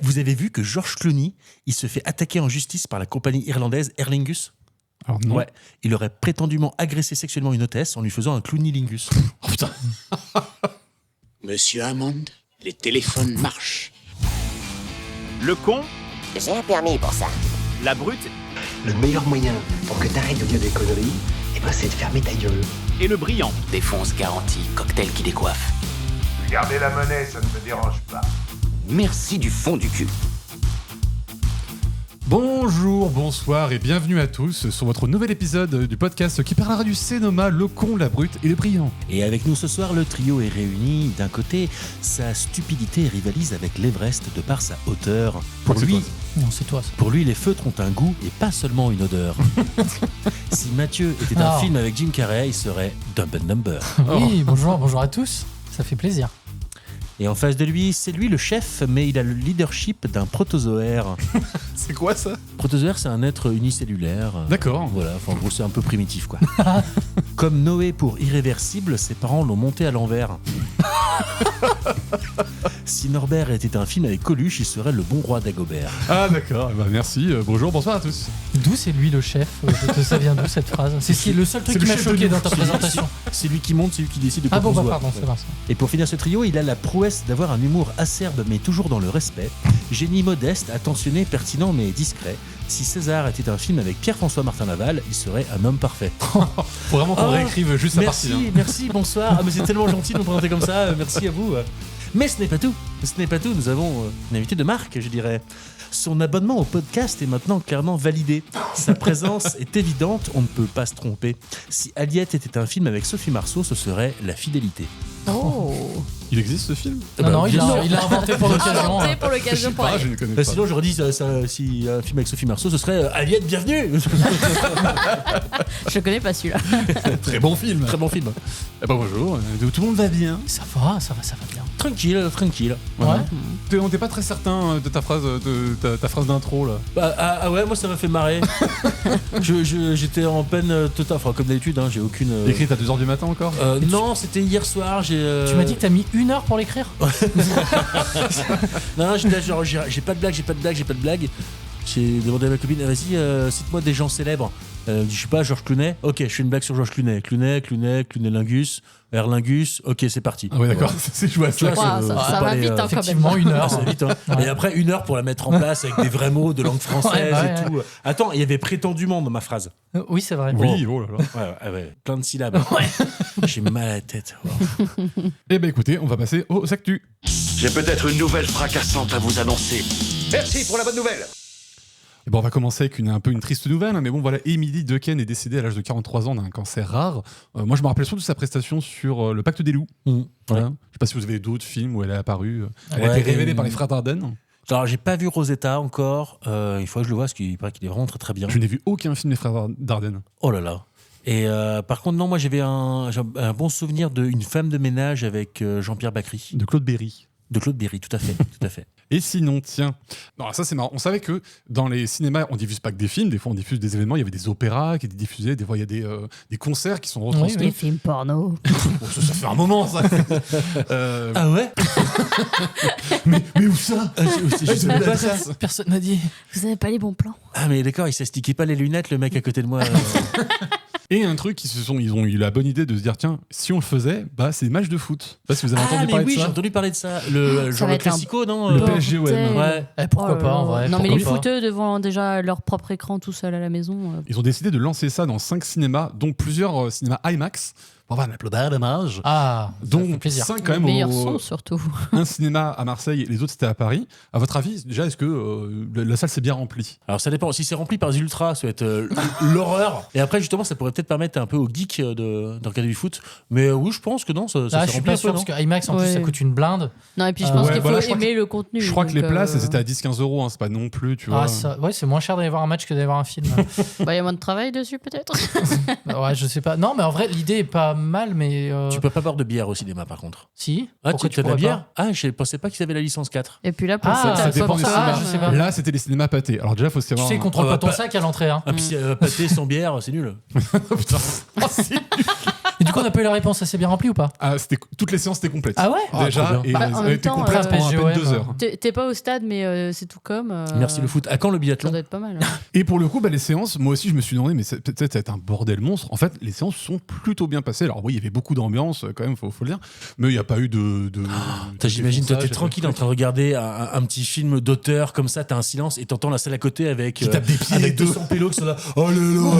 Vous avez vu que George Clooney, il se fait attaquer en justice par la compagnie irlandaise Aer Lingus? Alors non. Ouais, il aurait prétendument agressé sexuellement une hôtesse en lui faisant un Clooney-lingus. Oh putain. Monsieur Hammond, les téléphones marchent. Le con, J'ai un permis pour ça. la brute Le meilleur moyen pour que t'arrêtes de dire des conneries, c'est de fermer ta gueule. et le brillant. Défonce garantie, cocktail qui décoiffe. Gardez la monnaie, ça ne me dérange pas. Merci du fond du cul. Bonjour, bonsoir et bienvenue à tous sur votre nouvel épisode du podcast qui parlera du cinéma, le con, la brute et le brillant. Et avec nous ce soir, le trio est réuni. D'un côté, sa stupidité rivalise avec l'Everest de par sa hauteur. Pour lui, Non, c'est toi ça. pour lui, les feutres ont un goût et pas seulement une odeur. Si Mathieu était un film avec Jim Carrey, il serait Dumb and Dumber. Oui, bonjour à tous. Ça fait plaisir. Et en face de lui, c'est lui le chef, mais il a le leadership d'un protozoaire. C'est quoi ça? Protozoaire, c'est un être unicellulaire. D'accord. Voilà, enfin, en gros, c'est un peu primitif, quoi. Comme Noé pour Irréversible, ses parents l'ont monté à l'envers. Si Norbert était un film avec Coluche, il serait le bon roi d'Agobert. Ah d'accord, eh ben, merci, bonjour, bonsoir à tous. D'où c'est lui le chef? Ça vient d'où cette phrase? C'est le seul truc c'est qui le m'a chef de choqué nous. dans ta présentation. C'est lui qui monte, c'est lui qui décide de quoi Ah bon, qu'on bah se voit. pardon, c'est vrai ça. Et pour finir ce trio, il a la prouesse d'avoir un humour acerbe mais toujours dans le respect. Génie modeste, attentionné, pertinent mais discret. Si César était un film avec Pierre-François Martin Laval, il serait un homme parfait. Faut vraiment qu'on réécrive juste la partie. Merci, merci, bonsoir. Ah, mais c'est tellement gentil de nous présenter comme ça. Merci à vous. Mais ce n'est pas tout. Ce n'est pas tout. Nous avons une invitée de marque, je dirais. Son abonnement au podcast est maintenant clairement validé. Sa présence est évidente, on ne peut pas se tromper. Si Aliette était un film avec Sophie Marceau, ce serait La Fidélité. Oh. Il existe ce film? Non, il bien sûr. a inventé pour l'occasion. Inventé pour l'occasion pour Je ne connais Bah, pas. sinon, j'aurais dit si un film avec Sophie Marceau, ce serait Aliette, bienvenue. Je connais pas celui-là. Très bon film. Très bon film. Eh ben bonjour, tout le monde va bien. Ça va bien. Tranquille, tranquille. Ouais. On n'était pas très certain de ta phrase, ta phrase d'intro là. Bah, ah ouais, moi ça m'a fait marrer. J'étais en peine totale, enfin comme d'habitude, hein, j'ai aucune. Écrite à 2h du matin encore? Non, c'était hier soir. Tu m'as dit que t'as mis 1 heure pour l'écrire? Non, j'étais là, genre, j'ai pas de blague. J'ai demandé à ma copine, vas-y, cite-moi des gens célèbres. Je sais pas, Georges Clooney. Ok, je fais une blague sur Georges Clooney. Clooney-Lingus, Erlingus. Ok, c'est parti. Ah ouais d'accord, c'est joué à ça. Ouais, Ouah, ça va vite hein, quand même. Effectivement, 1 heure. Ah, ça va vite, hein. Ouais. Et après 1 heure pour la mettre en place avec des vrais mots de langue française Ouais, et tout. Attends, il y avait prétendument dans ma phrase. Oui, c'est vrai. Oui, oh là là. Ouais, plein de syllabes. J'ai mal à la tête. Wow. Eh ben écoutez, on va passer aux actus. J'ai peut-être une nouvelle fracassante à vous annoncer. Merci pour la bonne nouvelle. Et bon, on va commencer avec un peu une triste nouvelle, hein, mais bon voilà, Emily Dequesne est décédée à l'âge de 43 ans d'un cancer rare. Moi je me rappelle surtout de sa prestation sur Le Pacte des loups. Voilà. Je sais pas si vous avez d'autres films où elle est apparue. Elle a Ouais, été révélée par les frères Dardenne. Alors, j'ai pas vu Rosetta encore. Il faut que je le voie parce qu'il paraît qu'il est vraiment très très bien. Je n'ai vu aucun film des frères Dardenne. Oh là là. Et par contre, non, moi j'avais un bon souvenir d'une femme de ménage avec Jean-Pierre Bacry. De Claude Berry. De Claude Berry, tout à fait. Tout à fait. Et sinon, tiens, non, ça c'est marrant. On savait que dans les cinémas, on diffuse pas que des films. Des fois, on diffuse des événements. Il y avait des opéras qui étaient diffusés. Des fois, il y a des concerts qui sont retransmis. Des films porno. Bon, ça fait un moment, ça. Ah ouais. Mais où ça? Je sais pas ça. Personne n'a dit. Vous avez pas les bons plans. Ah mais d'accord, il s'astiquait pas les lunettes, le mec à côté de moi. Et un truc, ils ont eu la bonne idée de se dire, tiens, si on le faisait, bah c'est des matchs de foot. Je sais pas si vous avez Ah entendu mais parler oui, de j'ai ça. entendu parler de ça. Ça Genre va le être un classico, non Le bordel. PSG, ouais. Ouais. Pourquoi Oh là pas en là. vrai? Non mais Pourquoi les pas footeux devant déjà leur propre écran tout seul à la maison. Ils ont décidé de lancer ça dans 5 cinémas, dont plusieurs cinémas IMAX. Pour avoir un applaudissement dommage. Ah, ça Donc fait plaisir. 5 quand Le même meilleur au, son surtout. un cinéma à Marseille et les autres c'était à Paris. À votre avis, déjà, est-ce que la salle s'est bien remplie? Alors ça dépend. Si c'est rempli par des ultras, ça va être l'horreur. Et après justement, ça pourrait peut-être permettre un peu aux geeks de regarder du foot. Mais oui, je pense que non, ça Ah, s'est je suis rempli pas un sûr peu, parce non que IMAX en plus Ouais. ça coûte une blinde. Non et puis je pense Ouais, qu'il faut voilà, je crois aimer le contenu. Je crois que donc, les places, elles étaient à 10-15 euros, hein, c'est pas non plus, tu vois. Ah, ça, ouais, c'est moins cher d'aller voir un match que d'aller voir un film. Bah il y a moins de travail dessus peut-être. Ouais, je sais pas. Non, mais en vrai, l'idée est pas mal, mais. Tu peux pas boire de bière au cinéma par contre. Si. Ah, Pourquoi tu as de la pourrais bière? Ah, je pensais pas qu'ils avaient la licence 4. Et puis là pour Ah, ça, ça t'as dépend pas des de cinémas. courage, Je sais pas. Là, c'était les cinémas pâtés. Alors déjà, faut Tu savoir. sais, ils contrôlent Ah, pas bah, ton pas- sac à l'entrée. Hein. Ah, puis pâté sans bière, c'est nul. Putain. Oh, c'est- Et du coup, on a pas eu la réponse assez bien remplie ou pas? Toutes les séances étaient complètes. Ah ouais? Déjà, et Bah, en elles même étaient temps, complètes pendant à peine PSGOM, 2 heures. T'es pas au stade, mais c'est tout comme. Merci le foot. À quand le Ça biathlon? doit être pas mal. Hein. Et pour le coup, les séances, moi aussi, je me suis demandé, mais peut-être ça va être un bordel monstre. En fait, les séances sont plutôt bien passées. Alors oui, il y avait beaucoup d'ambiance, quand même, faut le dire. Mais il n'y a pas eu de J'imagine, toi, t'es défonçage, tranquille en train de regarder un petit film d'auteur comme ça, t'as un silence et t'entends la salle à côté avec. Qui tape des pieds, avec les deux. 200 pélos qui sont là. Allez, l'OM.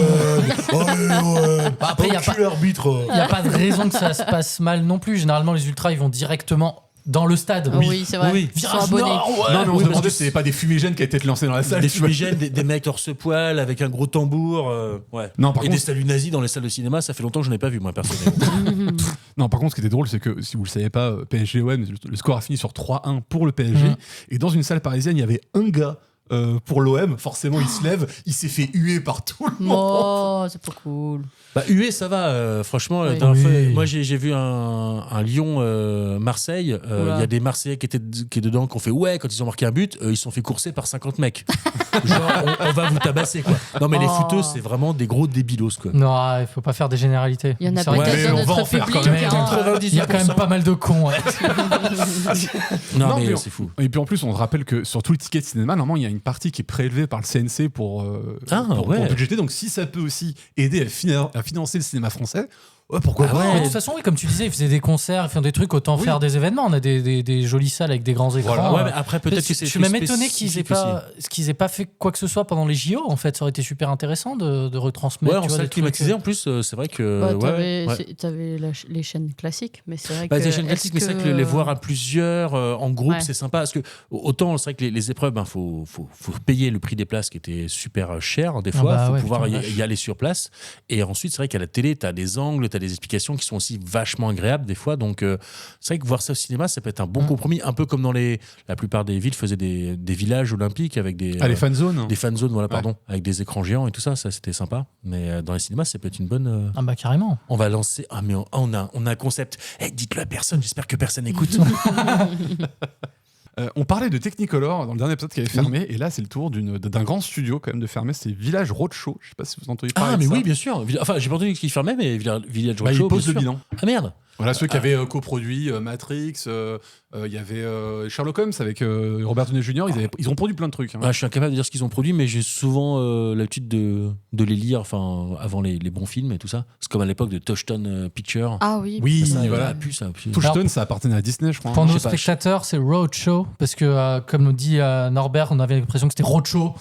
Après, il n'y a pas de raison que ça se passe mal non plus. Généralement, les ultras, ils vont directement dans le stade. Oui, c'est vrai. Oui. Ils sont Virage abonnés. nord, ouais. Non, mais on Oui, se parce demandait que si c'était pas des fumigènes qui étaient lancés dans la salle. Des tu vois. fumigènes, des mecs torse-poil avec un gros tambour. Ouais. Non, par et contre- des saluts nazis dans les salles de cinéma, ça fait longtemps que je n'en ai pas vu, moi, personnellement. Non, par contre, ce qui était drôle, c'est que si vous le savez pas, PSG-OM, le score a fini sur 3-1 pour le PSG. Et dans une salle parisienne, il y avait un gars. Pour l'OM, forcément, il se lève, il s'est fait huer par tout le monde. Oh, c'est pas cool. Hué, ça va. Franchement, la Oui. dernière fois, Oui. moi, j'ai vu un Lyon-Marseille. Il Oula. y a des Marseillais qui étaient dedans, qui ont fait ouais, quand ils ont marqué un but, ils se sont fait courser par 50 mecs. Genre, on va vous tabasser, quoi. Non, mais les Oh. footeux, c'est vraiment des gros débilos, quoi. Non, il faut pas faire des généralités. Il y en a C'est vrai peut-être mais dans on va notre en faire public. quand même. hein. Il y a quand même pas mal de cons. Ouais. Non, Non, mais mais c'est fou. Et puis en plus, on rappelle que sur tout le ticket de cinéma, normalement, il y a une partie qui est prélevée par le CNC pour budgéter. Donc si ça peut aussi aider à financer le cinéma français, pourquoi Ah pas ouais. Mais de toute façon, oui, comme tu disais, ils faisaient des concerts, ils font des trucs, autant faire des événements. On a des jolies salles avec des grands écrans. Voilà. Ouais, mais après, peut-être que c'est. Je suis même plus étonné qu'ils aient spécifique pas fait quoi que ce soit pendant les JO. En fait, ça aurait été super intéressant de retransmettre. Ouais, en tu vois, salle des climatisée, trucs. en plus, c'est vrai que. Bah, ouais, ouais. t'avais les chaînes classiques, mais c'est vrai Bah, que. des chaînes classiques, mais c'est vrai que les voir à plusieurs, en groupe, Ouais. c'est sympa. Parce que autant, c'est vrai que les épreuves, faut payer le prix des places qui était super cher, des fois. bah Faut ouais, pouvoir putain, y aller sur place. Et ensuite, c'est vrai qu'à la télé, t'as des angles, t'as des explications qui sont aussi vachement agréables, des fois. Donc, c'est vrai que voir ça au cinéma, ça peut être un bon compromis. Un peu comme dans la plupart des villes faisaient des villages olympiques avec des. les fan zones. Des fan zones, voilà, pardon. Avec des écrans géants et tout ça, c'était sympa. Mais dans les cinémas, ça peut être une bonne. Ah bah carrément. On va lancer. Ah, mais on a un concept. Dites-le à personne, j'espère que personne n'écoute. On parlait de Technicolor dans le dernier épisode qui avait fermé, et là c'est le tour d'un grand studio quand même de fermer, c'est Village Roadshow. Je sais pas si vous entendez parler Ah, de mais ça. oui, bien sûr. Enfin, j'ai pas entendu qu'il fermait, mais Village Bah, il Roadshow, pose bien le sûr. bilan. Ah merde. Voilà, ceux qui avaient coproduit Matrix, il y avait Sherlock Holmes avec Robert Downey Jr. Ils ont produit plein de trucs. hein. Ah, je suis incapable de dire ce qu'ils ont produit, mais j'ai souvent l'habitude de les lire, avant les bons films et tout ça. C'est comme à l'époque de Touchstone Picture. Ah oui. Oui, Ça, voilà. ça pue. Touchstone, ça appartenait à Disney, je crois. Pour je nos sais pas, spectateurs, c'est Roadshow, parce que, comme nous dit Norbert, on avait l'impression que c'était Roadshow.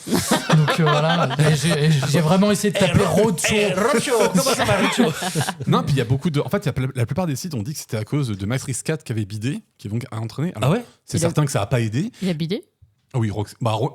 Donc voilà, et j'ai vraiment essayé de taper Roadshow. Comment ça va, Roadshow? Non, puis il y a beaucoup de. En fait, la plupart des sites ont dit que c'était à cause de Matrix 4 qui avait bidé, qui donc a entraîné. Alors, Ah ouais? c'est certain que ça n'a pas aidé. Il a bidé. Ah oui,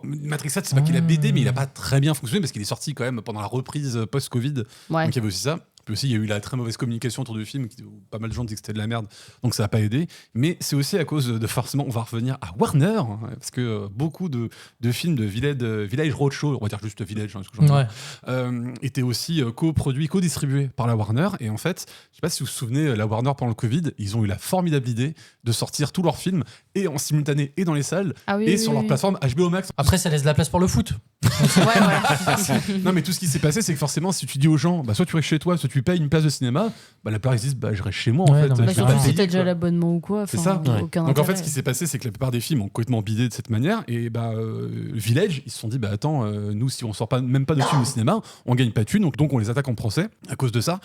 Matrix 4, c'est pas qu'il a bidé, mais il a pas très bien fonctionné parce qu'il est sorti quand même pendant la reprise post-Covid. Ouais. Donc il y avait aussi ça. Puis aussi, il y a eu la très mauvaise communication autour du film, où pas mal de gens disaient que c'était de la merde, donc ça n'a pas aidé. Mais c'est aussi à cause de forcément, on va revenir à Warner, hein, parce que beaucoup de films de Village Roadshow, on va dire juste Village, hein, ce que j'en dis, étaient aussi coproduits, co-distribués par la Warner. Et en fait, je sais pas si vous vous souvenez, la Warner pendant le Covid, ils ont eu la formidable idée de sortir tous leurs films et en simultané et dans les salles et sur leur plateforme HBO Max. Après, ça laisse de la place pour le foot. Ouais. Non, mais tout ce qui s'est passé, c'est que forcément, si tu dis aux gens, soit tu restes chez toi, soit tu payes une place de cinéma, la plupart ils disent, je reste chez moi en Ouais, fait. non, mais Bah, je vais surtout pas si payer, t'as déjà quoi. l'abonnement ou quoi. C'est enfin, ça. aucun Donc en fait, intérêt. ce qui s'est passé, c'est que la plupart des films ont complètement bidé de cette manière. Et Village, ils se sont dit, attends, nous, si on sort même pas de films au cinéma, on gagne pas de thunes. Donc on les attaque en procès à cause de ça.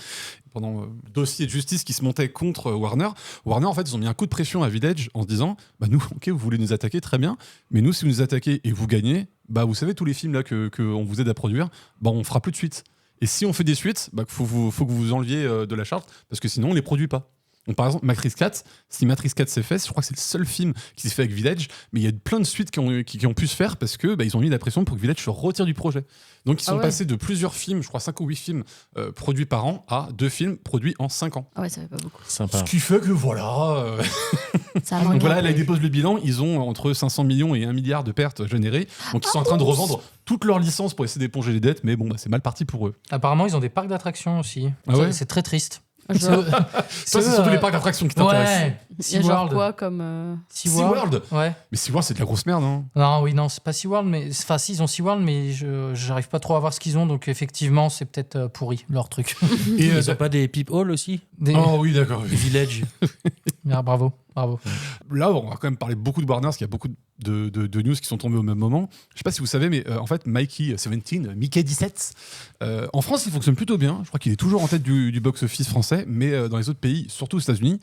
Pendant le dossier de justice qui se montait contre Warner, en fait, ils ont mis un coup de pression à Village en se disant, nous, ok, vous voulez nous attaquer, très bien. Mais nous, si vous nous attaquez et vous gagnez, vous savez, tous les films là qu'on vous aide à produire, on fera plus de suites. Et si on fait des suites, faut que vous enleviez de la charte, parce que sinon on les produit pas. Donc par exemple, Matrix 4, si Matrix 4 s'est fait, je crois que c'est le seul film qui s'est fait avec Village, mais il y a plein de suites qui ont pu se faire parce que ils ont mis la pression pour que Village se retire du projet. Donc ils sont passés de plusieurs films, je crois 5 ou 8 films produits par an, à 2 films produits en 5 ans. Ah ouais, ça fait pas beaucoup. Sympa. Ce qui fait que voilà. Ça Donc manque voilà, un là peu. ils déposent le bilan, ils ont entre 500 millions et 1 milliard de pertes générées. Donc ils sont en train de revendre toutes leurs licences pour essayer d'éponger les dettes, mais c'est mal parti pour eux. Apparemment, ils ont des parcs d'attractions aussi. Ah ouais C'est très triste. Ça, c'est surtout les parcs d'attractions qui t'intéressent. Ouais. Il y a genre quoi comme. SeaWorld. Ouais. Mais SeaWorld, c'est de la grosse merde, hein. Non, c'est pas SeaWorld, mais enfin, si, ils ont SeaWorld, mais j'arrive pas trop à voir ce qu'ils ont, donc effectivement, c'est peut-être pourri leur truc. Et ils ont pas des peephole aussi Oh oui, d'accord. Des Village. Ah, bravo. Là, on va quand même parler beaucoup de Warner, parce qu'il y a beaucoup de news qui sont tombées au même moment. Je sais pas si vous savez, mais en fait, Mickey 17, en France, il fonctionne plutôt bien. Je crois qu'il est toujours en tête du box-office français, mais dans les autres pays, surtout aux États-Unis,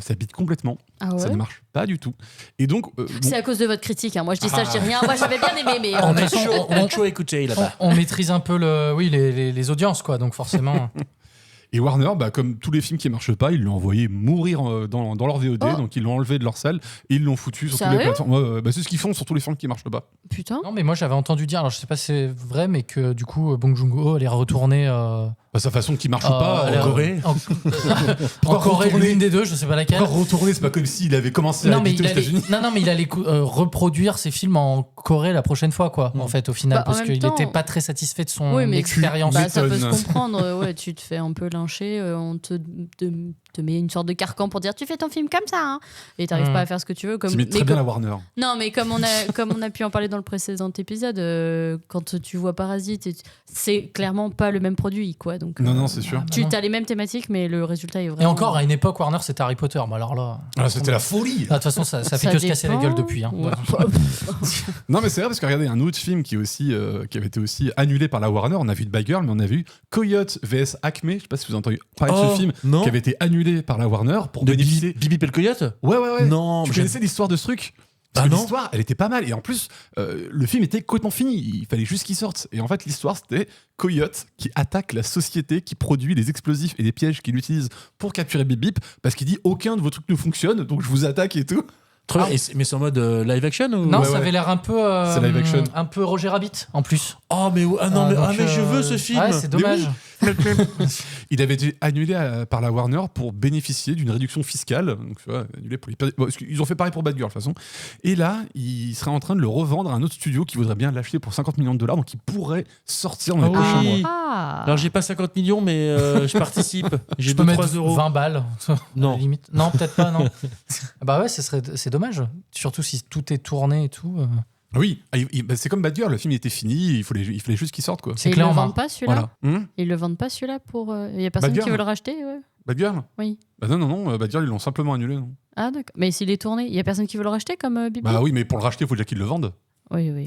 ça bite complètement. Ah ouais. Ça ne marche pas du tout. Et donc, C'est à cause de votre critique. Hein. Moi, je dis ça, je dis rien. Moi, j'avais bien aimé, mais. On est chaud à écouter là-bas. On maîtrise un peu les audiences, quoi, donc forcément. Et Warner, comme tous les films qui marchent pas, ils l'ont envoyé mourir dans leur VOD, donc ils l'ont enlevé de leur salle et ils l'ont foutu sur toutes les plateformes. C'est ce qu'ils font sur tous les films qui marchent pas. Putain. Non, mais moi j'avais entendu dire, alors je sais pas si c'est vrai, mais que du coup Bong Joon-ho allait retourner. Sa façon qui marche pas en Corée. En Corée, l'une des deux, je sais pas laquelle. Encore retourner, c'est pas comme s'il avait commencé à habiter aux États-Unis. Non, mais il allait reproduire ses films en Corée la prochaine fois, quoi. En fait, au final, parce qu'il était pas très satisfait de son expérience. Ça peut se comprendre. Ouais, tu te fais un peu lyncher, on te met une sorte de carcan pour dire tu fais ton film comme ça, hein, et t'arrives pas à faire ce que tu veux. Tu mets très bien la Warner. Non, mais comme on a pu en parler dans le précédent épisode, quand tu vois Parasite, c'est clairement pas le même produit, quoi. Donc, non, c'est sûr. Tu as les mêmes thématiques, mais le résultat est vraiment. Et encore, à une époque, Warner, c'était Harry Potter. Mais alors là. C'était la folie. De toute façon, ça fait que se casser la gueule depuis. Hein. Ouais. Non, mais c'est vrai parce que regardez, un autre film qui avait été aussi annulé par la Warner, on a vu de Bad Girl, mais on a vu Coyote vs Acme. Je sais pas si vous avez entendu parler de ce film qui avait été annulé par la Warner pour bénéficier. Bibi le Coyote. Ouais. Non, tu connaissais l'histoire de ce truc? Parce que l'histoire, elle était pas mal. Et en plus, le film était complètement fini. Il fallait juste qu'il sorte. Et en fait, l'histoire, c'était Coyote qui attaque la société qui produit les explosifs et les pièges qu'il utilise pour capturer Bip Bip parce qu'il dit aucun de vos trucs ne fonctionne, donc je vous attaque et tout. Mais c'est en mode live action ou... Non, ça avait l'air un peu. C'est live action. Un peu Roger Rabbit en plus. Oh, mais je veux ce film. Ouais, c'est dommage. Il avait été annulé par la Warner pour bénéficier d'une réduction fiscale. Donc, tu vois, annulé pour ils ont fait pareil pour Bad Girl de toute façon. Et là, ils seraient en train de le revendre à un autre studio qui voudrait bien l'acheter pour 50 millions de dollars. Donc, il pourrait sortir dans les prochains mois. Alors, j'ai pas 50 millions, mais je participe. J'ai Je peux mettre 3 euros. 20 balles. Non. Limite. Non, peut-être pas, non. Bah ouais, c'est dommage. Surtout si tout est tourné et tout. Oui, c'est comme Bad Girl, le film était fini, il fallait juste qu'il sorte, quoi. C'est Ils clair. le vendent pas celui-là. Voilà. Ils le vendent pas celui-là pour. Il y a personne Bad qui Girl. veut le racheter, ouais. Bad Girl? Oui. Non, Bad Girl, ils l'ont simplement annulé, non? Ah d'accord. Mais s'il est tourné, il y a personne qui veut le racheter comme Bibi. Bah oui, mais pour le racheter, il faut déjà qu'ils le vendent. Oui.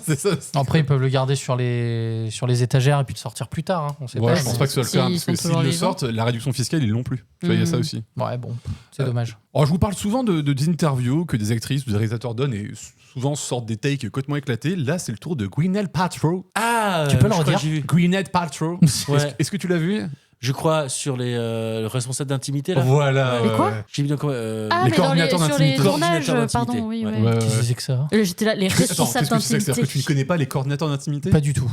C'est ça. Après, ils peuvent le garder sur les étagères et puis le sortir plus tard. Hein. On sait pas. Je pense pas que ce soit le cas, parce que s'ils le sortent, la réduction fiscale, ils l'ont plus. Tu vois, il y a ça aussi. Ouais, bon, c'est dommage. Alors, je vous parle souvent d'interviews que des actrices ou des réalisateurs donnent et souvent sortent des takes complètement éclatés. Là, c'est le tour de Gwyneth Paltrow. Ah, tu peux le redire? Gwyneth Paltrow. Ouais. Est-ce que tu l'as vu? Je crois sur les responsables d'intimité là. Voilà. Mais quoi? J'ai vu Ah, les mais coordinateurs sur les d'intimité. tournages, Coordinateurs pardon, d'intimité. oui. Ouais. Ouais. Qu'est-ce que c'est que ça? J'étais là, les Attends, responsables qu'est-ce que c'est que ça? C'est-à-dire d'intimité. que tu ne connais pas les coordinateurs d'intimité? Pas du tout.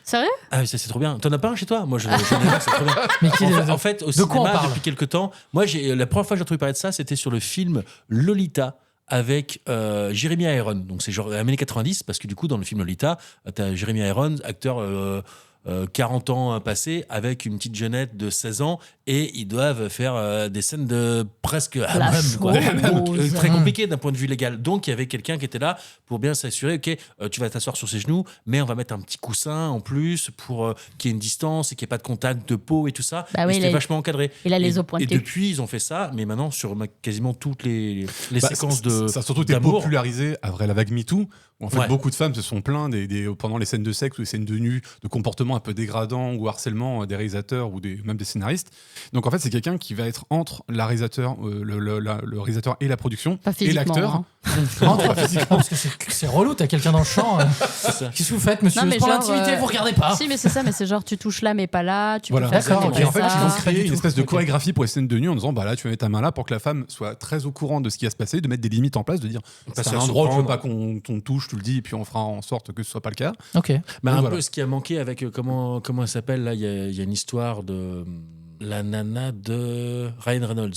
Sérieux? Ah oui, ça c'est trop bien. T'en as pas un chez toi? Moi j'en ai un, c'est trop bien. Mais En fait, au de quoi on cinéma parle? depuis quelques temps, moi la première fois que j'ai entendu parler de ça, c'était sur le film Lolita avec Jeremy Irons. Donc c'est genre années 90 parce que du coup dans le film Lolita, t'as Jeremy Irons, acteur 40 ans passés avec une petite jeunette de 16 ans et ils doivent faire des scènes de presque hammam, quoi. Donc, très compliqué d'un point de vue légal. Donc il y avait quelqu'un qui était là pour bien s'assurer, ok, tu vas t'asseoir sur ses genoux, mais on va mettre un petit coussin en plus pour qu'il y ait une distance et qu'il n'y ait pas de contact de peau et tout ça. Bah oui, c'était vachement encadré. Il a les os Et pointés. depuis ils ont fait ça, mais maintenant sur quasiment toutes les séquences de Ça a surtout été d'amour. popularisé après la vague MeToo. Où en fait, Ouais. beaucoup de femmes se sont plaintes pendant les scènes de sexe ou les scènes de nu, de comportements un peu dégradants ou harcèlement des réalisateurs ou même des scénaristes. Donc en fait, c'est quelqu'un qui va être entre le réalisateur et la production Pas et physiquement, l'acteur. hein. Rentre physiquement, parce que c'est relou, t'as quelqu'un dans le champ. ça. Qu'est-ce que vous faites, monsieur? Non, mais Pour genre, l'intimité, vous regardez pas. Si, mais c'est ça, mais c'est genre tu touches là, mais pas là. Tu Voilà. peux faire ça, D'accord, mais ok. Et pas en fait, ça. ils vont Pas créer du une tout. espèce de Ok. chorégraphie pour les scènes de nu en disant bah là, tu vas mettre ta main là pour que la femme soit très au courant de ce qui va se passer, de mettre des limites en place, de dire Pas c'est se un endroit où je veux surprendre. pas qu'on touche, tu le dis, et puis on fera en sorte que ce soit pas le cas. Ok. Bah, Donc un voilà. peu ce qui a manqué avec comment elle s'appelle là, il y a une histoire de la nana de Ryan Reynolds.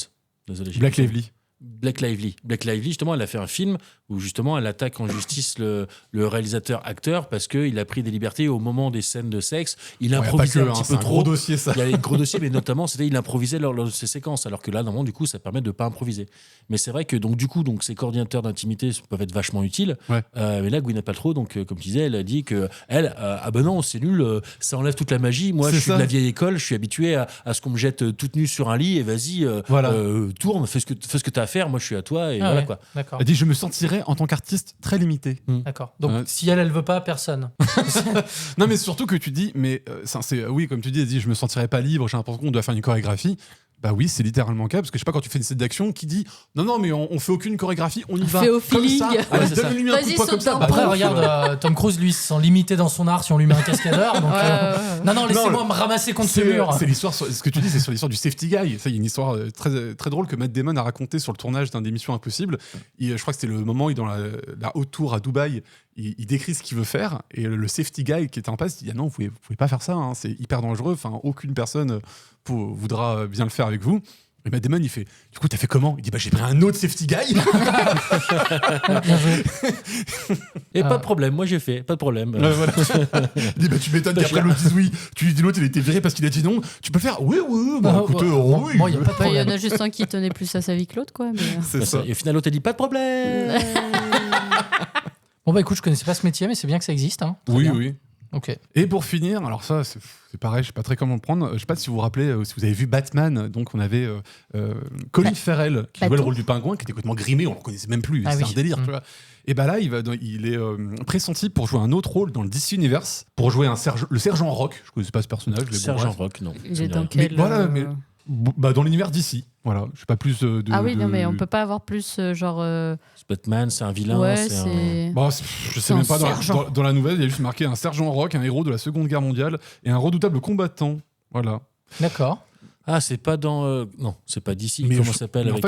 Désolé. Black Lively. Blake Lively. Blake Lively, justement, elle a fait un film où justement elle attaque en justice le réalisateur-acteur parce qu'il a pris des libertés au moment des scènes de sexe. Il improvisait un petit peu c'est un trop. gros dossier, ça. Il y a un gros dossier, mais notamment, il improvisait lors de ses séquences, alors que là, normalement, du coup, ça permet de ne pas improviser. Mais c'est vrai que donc ces coordinateurs d'intimité peuvent être vachement utiles. Ouais. Mais là, Gwyneth Paltrow, donc, comme tu disais, elle a dit que ah ben non, c'est nul, ça enlève toute la magie. Moi, je suis de la vieille école, je suis habitué à ce qu'on me jette toute nue sur un lit et vas-y, tourne, fais ce que tu as à faire. Moi, je suis à toi et voilà quoi. D'accord. Elle dit, je me sentirais en tant qu'artiste très limité. D'accord. Donc, si elle veut pas, personne. Non, mais surtout que tu dis, mais oui, comme tu dis, elle dit, je me sentirais pas libre, j'ai l'impression qu'on doit faire une chorégraphie. Bah oui, c'est littéralement le cas, parce que je sais pas, quand tu fais une scène d'action qui dit non, mais on fait aucune chorégraphie, on y va. Fait au comme feeling. ça. Allez, donne-lui un coup de poing comme ça. Après, regarde, Tom Cruise, lui, se sent limité dans son art si on lui met un cascadeur. Donc, non, laissez-moi me ramasser contre ce mur. C'est l'histoire, ce que tu dis, c'est sur l'histoire du safety guy. Ça, il y a une histoire très, très drôle que Matt Damon a racontée sur le tournage d'un des Missions Impossibles. Je crois que c'était le moment où il est dans la haute tour à Dubaï. Il décrit ce qu'il veut faire et le safety guy qui était en face dit non, vous pouvez pas faire ça, hein, c'est hyper dangereux, enfin aucune personne voudra bien le faire avec vous. Et Matt Damon il fait du coup t'as fait comment? Il dit j'ai pris un autre safety guy. Et pas de problème, moi j'ai fait, pas de problème. Voilà. Il dit tu m'étonnes qu'après l'autre dise oui, tu lui dis l'autre il a été viré parce qu'il a dit non, tu peux le faire? Oui, écoutez, oui. Bon, y a pas de Il y problème. en a juste un qui tenait plus à sa vie que l'autre quoi. Mais... C'est ça. Et au final l'autre a dit pas de problème. Bon bah écoute, je connaissais pas ce métier, mais c'est bien que ça existe. Hein. Très bien. Oui. Ok. Et pour finir, alors ça c'est pareil, je sais pas très comment le prendre. Je sais pas si vous vous rappelez, si vous avez vu Batman, donc on avait Colin Farrell qui jouait le rôle du pingouin, qui était complètement grimé, on le reconnaissait même plus, c'était un délire. Tu vois. Et bah là, il est pressenti pour jouer un autre rôle dans le DC Universe, pour jouer le sergent Rock. Je connaissais pas ce personnage. Sergent Rock, non. Il est dans quel... dans l'univers DC. Voilà, je sais pas plus de. Ah oui, non, mais on peut pas avoir plus genre. Batman, c'est un vilain. Ouais, c'est. Bon, je sais même pas. Dans la nouvelle, il y a juste marqué un sergent Rock, un héros de la Seconde Guerre mondiale et un redoutable combattant. Voilà. D'accord. Ah, c'est pas dans. Non, c'est pas d'ici. Mais Comment ça s'appelle avec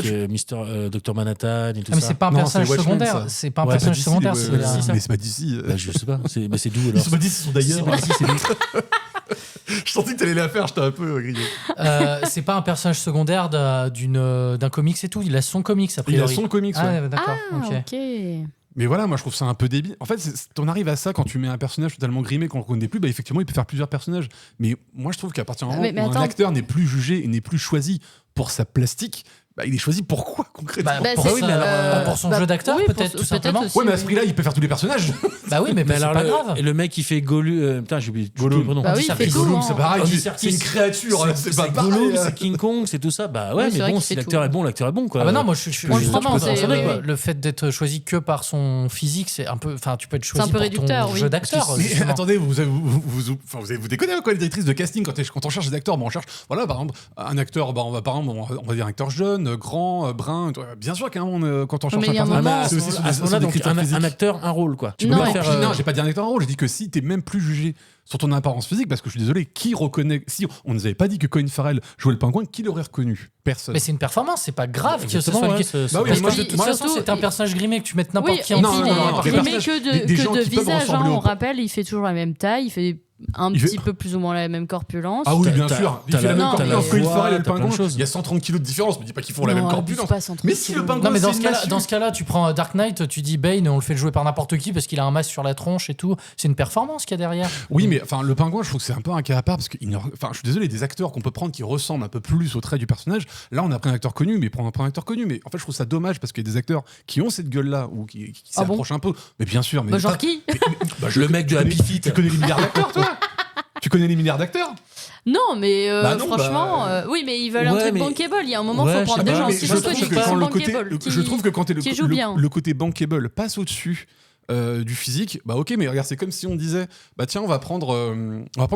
Dr Manhattan et tout ça. Mais c'est pas un personnage secondaire. C'est pas un personnage secondaire. Mais c'est pas d'ici. Je sais pas. C'est d'où alors? C'est pas d'ici, ils sont d'ailleurs. Je sentais que t'allais la faire, j'étais un peu grillé. C'est pas un personnage secondaire d'un comics et tout. Il a son comics a priori. Il a son comics, ouais. Ah, d'accord. Ok. Mais voilà, moi je trouve ça un peu débile. En fait, on arrive à ça quand tu mets un personnage totalement grimé qu'on ne reconnaît plus, bah effectivement, il peut faire plusieurs personnages. Mais moi je trouve qu'à partir du moment où un acteur n'est plus jugé et n'est plus choisi pour sa plastique, bah, il est choisi pour quoi concrètement? Pour son jeu d'acteur, peut-être tout simplement. Aussi, ouais, mais à ce prix-là, il peut faire tous les personnages. Bah oui, mais c'est pas grave. Et le mec qui fait Gollum. Putain, j'ai oublié. Gollum. Bah oui, il fait Gollum, tout, c'est pareil. Andy C'est une créature. C'est pas Gollum, pareil. c'est King Kong, c'est tout ça. Bah ouais, Oui, c'est mais vrai bon, qu'il si fait l'acteur tout. est bon, l'acteur est bon quoi. Ah bah non, moi je suis Franchement, le fait d'être choisi que par son physique, c'est un peu. Enfin, tu peux être choisi un peu pour réducteur, ton oui. jeu d'acteur. Mais attendez, vous déconnez quoi, les directrices de casting quand on cherche des acteurs? On cherche, voilà, par exemple, un acteur, on va dire un acteur jeune, grand, brun. Bien sûr qu'à un moment, quand on cherche Mais il y a un personnage, moment, c'est aussi sur à ce moment-là, des donc critères physiques. un acteur, un rôle quoi. Non, peux pas faire. Non, j'ai pas dit un acteur un rôle, j'ai dit que si t'es même plus jugé sur ton apparence physique, parce que je suis désolé, qui reconnaît? Si on nous avait pas dit que Colin Farrell jouait le pingouin, qui l'aurait reconnu? Personne. Mais c'est une performance, c'est pas grave que ce Exactement, soit. ouais, Bah oui, Parce moi, que de toute façon, surtout, c'est un personnage grimé que tu mettes n'importe Oui, qui et en puis non, il non, est des grimé personnages- que des gens de qui peuvent visage. ressembler On au- rappelle, il fait toujours la même taille, il fait un Il fait- petit peu plus ou moins la même corpulence. Ah oui, bien T'as- sûr. Il t'as fait la la- même t'as corpulence. la Colin voix, Farrell et le t'as plein de pingouin, choses. il y a 130 kilos de différence. Me dis pas qu'ils font la Non, même abuse corpulence. pas, 130 Mais si le kilos. pingouin, Non mais dans c'est ce une cas-là, massue. dans ce cas-là, tu prends Dark Knight, tu dis Bane, on le fait jouer par n'importe qui parce qu'il a un masque sur la tronche et tout. C'est une performance qu'il y a derrière. Oui, mais enfin, le pingouin, je trouve que c'est un peu un cas à part parce que, enfin, je suis désolé, des acteurs qu'on peut prendre qui ressemblent un peu plus au trait du personnage. Là, on a pris un acteur connu, mais prend un acteur connu. Mais en fait, je trouve ça dommage parce qu'il y a des acteurs qui ont cette gueule-là ou qui Ah bon s'approchent un peu. Mais bien sûr, mais Bah, genre pas- qui? Le mec de Happy Feet. Tu connais les milliards d'acteurs, toi? Tu connais les milliards d'acteurs? Non, mais Bah non, franchement, oui, mais ils veulent un Ouais, truc mais- bankable. Il y a un moment, Ouais, faut je prendre sais des pas, gens mais si je vous trouve connaissez que qui sont le côté, bankable, je trouve que quand qui jouent bien. le côté bankable passe au-dessus du physique, bah ok, mais regarde, c'est comme si on disait, bah tiens, on va prendre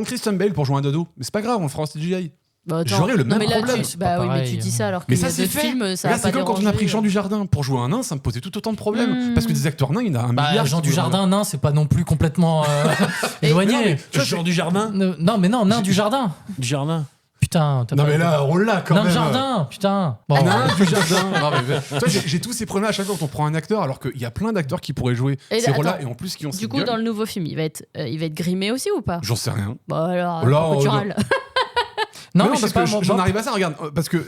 Christian Bale pour jouer un dodo, mais c'est pas grave, on le fera en CGI. Bah, attends. J'aurais le Non, même mais là, problème. Bah oui, mais pareil, tu dis ça alors Mais qu'il y ça a c'est d'autres fait. films, ça Regarde, va c'est pas comme quand on a pris déranger. Jean Dujardin pour jouer un nain, ça me posait tout autant de problèmes. Parce que des acteurs nains, il y en a un milliard. Jean qui du Jardin, nain, c'est pas non plus complètement éloigné. Genre du jardin. Non, mais non, nain du jardin. Du jardin. Putain, t'as Non pas- mais là, on l'a quand Nain même. du jardin, putain. Bon, Nain du jardin. Non, mais, toi, j'ai tous ces problèmes à chaque fois quand on prend un acteur, alors qu'il y a plein d'acteurs qui pourraient jouer Et ces rôles-là attends, et en plus qui ont Du cette coup, gueule. dans le nouveau film, il va être grimé aussi ou pas? J'en sais rien. Bah alors, Là, pourquoi tu on- râles? Non, Mais mais je sais pas, parce que moi- j'en moi- arrive à ça, regarde, parce que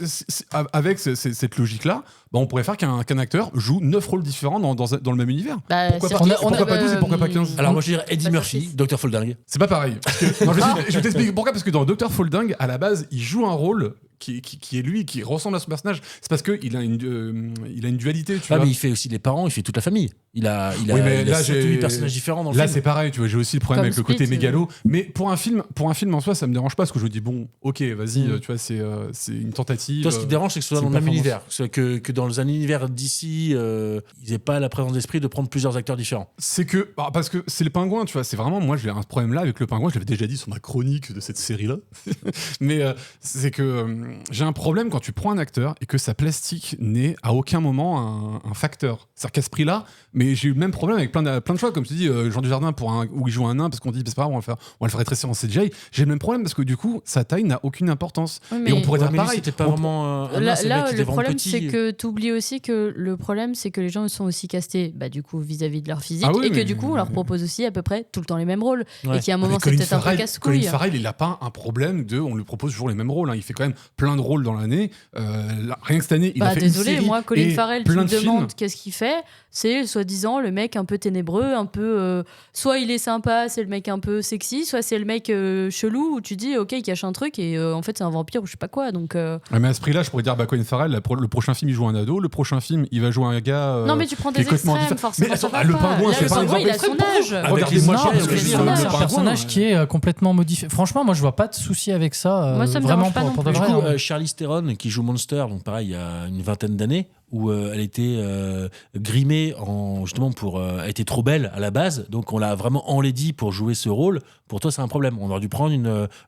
avec cette logique-là, bah, on pourrait faire qu'un acteur joue 9 rôles différents dans le même univers. Bah, Pourquoi c'est pas, vrai. pourquoi pas 12 et pourquoi pas 15? Alors moi je dirais Eddie Pas Murphy, surprise. Dr. Folding. C'est pas pareil. Parce que- non, je vais t'expliquer pourquoi, parce que dans Dr. Folding, à la base, il joue un rôle qui est lui, qui ressemble à son personnage. C'est parce qu'il a une dualité, tu Ah, vois. mais il fait aussi les parents, il fait toute la famille. Il a Oui, mais il a là, 7 ou j'ai- 8 personnages différents dans le Là, film. c'est pareil, tu vois, j'ai aussi le problème Comme avec le côté Split, mégalo. Mais pour un film en soi, ça me dérange pas, parce que je me dis, bon, ok, vas-y, tu vois, c'est une tentative. Toi, ce qui te dérange, c'est que ce soit c'est dans une le même performance. univers. Que dans un univers d'ici, ils n'aient pas la présence d'esprit de prendre plusieurs acteurs différents. C'est que, parce que c'est le pingouin, tu vois, c'est vraiment, moi j'ai un problème là avec le pingouin, je l'avais déjà dit sur ma chronique de cette série-là, mais c'est que j'ai un problème quand tu prends un acteur et que sa plastique n'est à aucun moment un facteur. C'est-à-dire qu'à ce prix-là, mais j'ai eu le même problème avec plein de choix, comme tu dis, Jean Dujardin où il joue un nain, parce qu'on dit, c'est pas grave, on va le faire rétrécir en CGI. J'ai le même problème parce que du coup, sa taille n'a aucune importance. Oui, Et mais- on pourrait Ouais, dire mais lui, pareil. c'était pas On- vraiment. Là, c'est là, était le vraiment problème, petit. c'est que tu oublies aussi que le problème, c'est que les gens sont aussi castés du coup, vis-à-vis de leur physique Ah oui, et que mais- du coup, on leur propose aussi à peu près tout le temps les mêmes rôles. Ouais. Et qu'il y a un moment, Mais c'est Colin peut-être un peu Farrell- casse-couille. Colin Farrell, il a pas un problème on lui propose toujours les mêmes rôles. Hein. Il fait quand même plein de rôles dans l'année. Rien que cette année, il a fait Désolé, une série moi, Colin et Farrell, tu plein me de films. demandes qu'est-ce qu'il fait. C'est soi-disant le mec un peu ténébreux, un peu. Soit il est sympa, c'est le mec un peu sexy, soit c'est le mec chelou où tu dis, ok, il cache un truc et en fait, c'est un vampire ou je sais pas quoi. Donc. Ouais, mais à ce prix-là, je pourrais dire, Colin Farrell, le prochain film, il joue un ado. Le prochain film, il va jouer un gars. Non, mais tu prends qui est des complètement extrêmes, différent. forcément. Mais ça attends, va le pas. pingouin, Là, c'est le pas un pingouin, il a exemple son extrême. âge. Regardez-moi, Non, Charles, parce que je suis c'est le un pingouin, personnage ouais. qui est complètement modifié. Franchement, moi, je vois pas de souci avec ça. Moi, ça me vraiment dérange pas non pour de Du vrai. coup, hein. Charlize Theron, qui joue Monster, donc pareil, il y a une vingtaine d'années, où elle était grimée justement pour. Elle était trop belle à la base, donc on l'a vraiment enlaidie pour jouer ce rôle. Pour toi, c'est un problème. On aurait dû prendre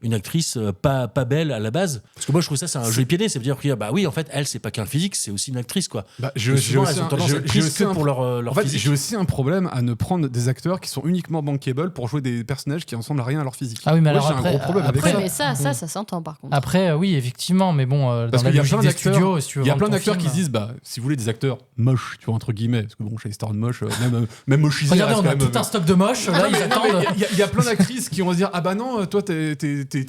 une actrice pas belle à la base. Parce que moi, je trouve ça, c'est un jeu pied-né. Ça veut dire que, bah oui, en fait, elle, c'est pas qu'un physique, c'est aussi une actrice, quoi. J'ai Souvent, aussi elles ont un- tendance à j'ai- être j'ai prises aussi que un- pour leur En fait, physique. j'ai aussi un problème à ne prendre des acteurs qui sont uniquement bankable pour jouer des personnages qui ressemblent à rien à leur physique. Ah oui, mais Moi, alors j'ai après- un gros problème avec après- ça. Mais ça s'entend par contre. Après, oui, effectivement, mais bon, dans Parce la qu'il y a logique plein des d'acteurs, studios, si tu veux il y a vendre plein ton d'acteurs qui film, se disent, si vous voulez des acteurs moches, tu vois, entre guillemets, parce que bon, Charlize Theron moche, même Mochizer. Regardez, reste on a quand même- tout un stock de moches. Là, ils Non, mais attendent. il y a plein d'actrices qui vont se dire, ah bah non, toi t'es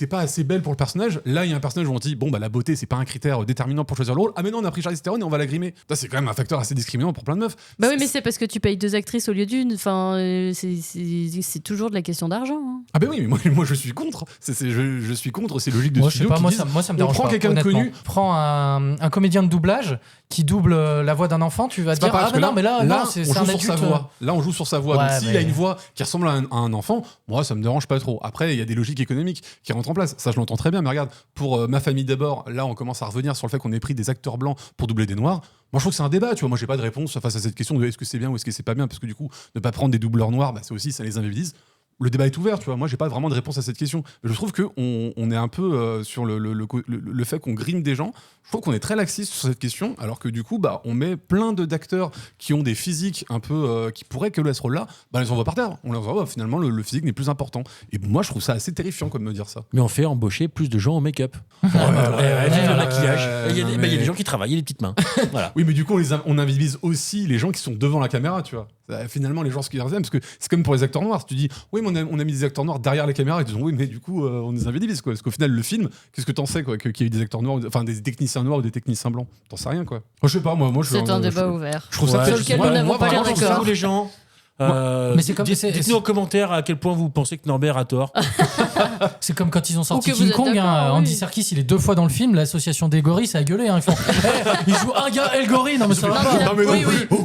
pas assez belle pour le personnage. Là, il y a un personnage où on dit, bon bah la beauté c'est pas un critère déterminant pour choisir le rôle. Ah mais non, on a pris Charlize Theron et on va la grimer. Ça, c'est quand même un facteur assez discriminant pour plein de meufs. Bah oui, mais c'est parce que tu payes 2 actrices au lieu d'une. Enfin, c'est toujours de la question d'argent. Hein. Ah bah oui, mais moi je suis contre. Je suis contre ces logiques de Moi, je sais studio pas, qui moi, disent, ça me on dérange prend pas. quelqu'un de honnêtement. connu. Prends un comédien de doublage qui double la voix d'un enfant, tu vas te C'est pas dire, pareil, ah parce bah que non, mais là, non, c'est on un joue sur sa adulte. voix. Là, on joue sur sa voix. Ouais, Donc, s'il mais- a une voix qui ressemble à un enfant, moi, ça me dérange pas trop. Après, il y a des logiques économiques qui rentrent en place. Ça, je l'entends très bien. Mais regarde, pour Ma famille d'abord, là, on commence à revenir sur le fait qu'on ait pris des acteurs blancs pour doubler des noirs. Moi, je trouve que c'est un débat. Tu vois, moi, j'ai pas de réponse face à cette question de est-ce que c'est bien ou est-ce que c'est pas bien, parce que du coup, ne pas prendre des doubleurs noirs, c'est aussi ça les invisibilise. Le débat est ouvert, tu vois. Moi, j'ai pas vraiment de réponse à cette question. Mais je trouve qu'on est un peu sur le fait qu'on grime des gens. Je trouve qu'on est très laxiste sur cette question, alors que du coup, on met plein d'acteurs qui ont des physiques un peu qui pourraient que ce rôle-là, on les envoie par terre. On les envoie, finalement, le physique n'est plus important. Et moi, je trouve ça assez terrifiant comme me dire ça. Mais on fait embaucher plus de gens au make-up. Le maquillage. Il y a des gens qui travaillent, il y a des petites mains. Voilà. Oui, mais du coup, on invisibilise aussi les gens qui sont devant la caméra, tu vois. Finalement, les gens, ce qu'ils aiment, parce que c'est comme pour les acteurs noirs. Si tu dis, oui, mais on a mis des acteurs noirs derrière la caméra, ils te disent, oui, mais du coup, on les invisibilise, quoi. Parce qu'au final, le film, qu'est-ce que t'en sais, quoi, qu'il y a eu des acteurs noirs, enfin, des techniciens noirs ou des techniciens blancs. T'en sais rien, quoi. Moi, je sais pas, moi, C'est un débat ouvert. Je trouve ça Ouais, peut-être- sur lequel moi, nous n'avons moi, pas vraiment, l'air je trouve ça- d'accord. les gens. Mais c'est comme- c'est- Dites-nous en commentaire à quel point vous pensez que Norbert a tort. C'est comme quand ils ont sorti Ou que vous King êtes Kong, d'accord, hein, oui. Andy Serkis, il est 2 fois dans le film, l'association des gorilles, ça a gueulé. Hein, ils font, il joue un gars et le gorille, non mais ça va pas. Non, mais non. Oui, oui.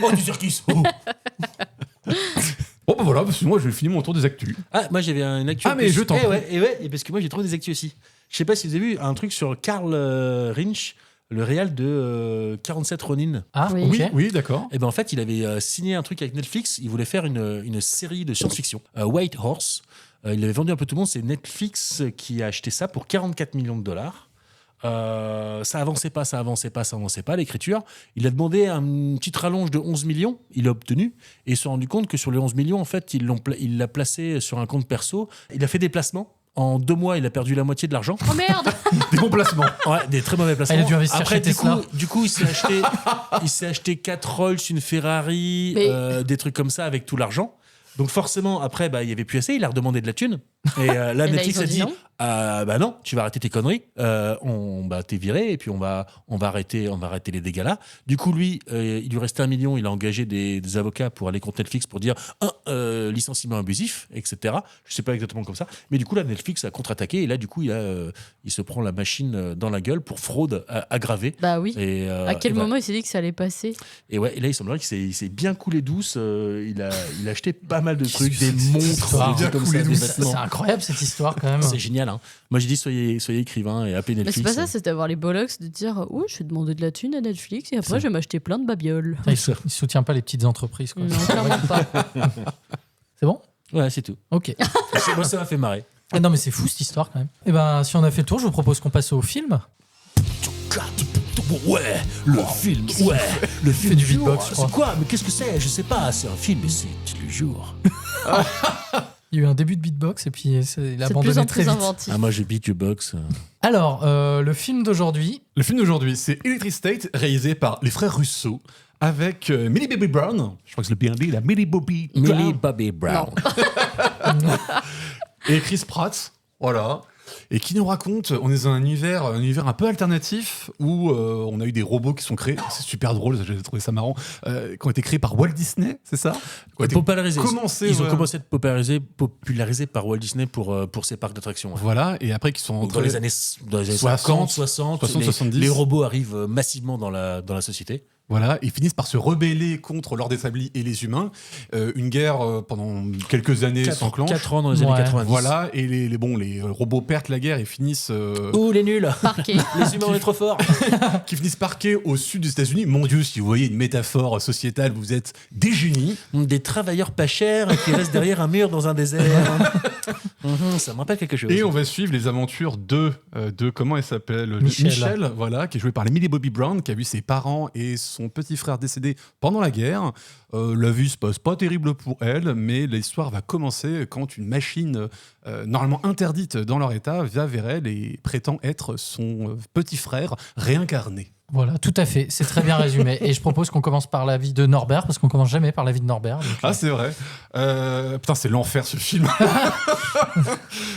Oh, du circus. Bon, bah voilà, parce que moi, je finis mon tour des actus. Ah, moi j'avais une actu. Ah, mais je t'en prie. Et parce que moi j'ai trouvé des actus aussi. Je sais pas si vous avez vu un truc sur Karl Rinch, le réal de 47 Ronin. Ah, Oui. ok. Oui, d'accord. Et ben en fait, il avait signé un truc avec Netflix. Il voulait faire une série de science-fiction, White Horse. Il avait vendu un peu tout le monde. C'est Netflix qui a acheté ça pour 44 millions de dollars. Ça avançait pas, l'écriture. Il a demandé une petite rallonge de 11 millions, il l'a obtenu, et il s'est rendu compte que sur les 11 millions, en fait, il l'a placé sur un compte perso. Il a fait des placements. En 2 mois, il a perdu la moitié de l'argent. Oh merde. Des bons placements. Ouais, des très mauvais placements. Il a dû investir Après, chez du Tesla. coup, il s'est acheté 4 Rolls, une Ferrari, Mais- des trucs comme ça avec tout l'argent. Donc forcément, après, il n'y avait plus assez, il a redemandé de la thune. Et là, Et là, Netflix ils ont a dit dit non. bah non, tu vas arrêter tes conneries. T'es viré et puis on va arrêter les dégâts là. Du coup, lui, il lui restait 1 million. Il a engagé des avocats pour aller contre Netflix pour dire licenciement abusif, etc. Je sais pas exactement comme ça, mais du coup là, Netflix a contre-attaqué et là, du coup, il se prend la machine dans la gueule pour fraude aggravée. Bah oui. Et, À quel moment il s'est dit que ça allait passer? Et ouais, et là, il semblerait qu'il s'est bien coulé douce. Il a acheté pas mal de trucs, des Cette montres, histoire, des trucs comme ça, des vêtements. C'est incroyable cette histoire quand même. C'est génial. Hein. Moi, j'ai dit soyez écrivain et appelez Mais Netflix. c'est pas ça, c'est d'avoir les bollocks de dire je vais demander de la thune à Netflix et après je vais m'acheter plein de babioles. Il soutient pas les petites entreprises. Quoi. Non, clairement pas. C'est bon? Ouais, c'est tout. Ok. Moi, ça m'a fait marrer. Ah non mais c'est fou cette histoire quand même. Et ben si on a fait le tour, je vous propose qu'on passe au film. Ouais, le film. Ouais, le film du jour. beatbox, je crois. C'est quoi? Mais qu'est-ce que c'est? Je sais pas. C'est un film, mais c'est le jour. Il y a eu un début de beatbox et puis il a C'est de plus abandonné en très plus vite. inventif. Ah, moi, j'ai beat your box. Alors le film d'aujourd'hui. Le film d'aujourd'hui, c'est Electric State, réalisé par les frères Russo, avec Millie Bobby Brown. Je crois que je l'ai bien dit, la Millie Bobby Brown. Millie Bobby Brown. Et Chris Pratt, voilà. Et qui nous raconte, on est dans un univers un peu alternatif où on a eu des robots qui sont créés, c'est super drôle, j'ai trouvé ça marrant, qui ont été créés par Walt Disney, c'est ça? Qui ont été Popularisé. commencés, Ils ont ouais. commencé à être popularisés par Walt Disney pour ses parcs d'attractions. Ouais. Voilà, et après qui sont Donc, dans les années 50, 60, 70. les robots arrivent massivement dans la société. Voilà, ils finissent par se rebeller contre l'ordre établi et les humains. Une guerre pendant quelques années s'enclenche. 4 ans dans les années Ouais. 90. Voilà, et les robots perdent la guerre et finissent Ouh, les nuls. Parquet. Les humains, on est trop forts. qui finissent parqués au sud des États-Unis. Mon Dieu, si vous voyez une métaphore sociétale, vous êtes des génies. Des travailleurs pas chers qui restent derrière un mur dans un désert. Ça me rappelle quelque chose. Et on va suivre les aventures de comment elle s'appelle, Michelle. voilà, qui est jouée par Millie Bobby Brown, qui a vu ses parents et son petit frère décédé pendant la guerre. La vie se passe pas terrible pour elle, mais l'histoire va commencer quand une machine normalement interdite dans leur état va vers elle et prétend être son petit frère réincarné. Voilà, tout à fait, c'est très bien résumé. Et je propose qu'on commence par la vie de Norbert, parce qu'on commence jamais par la vie de Norbert. Donc, Ah, c'est vrai. Putain, c'est l'enfer ce film.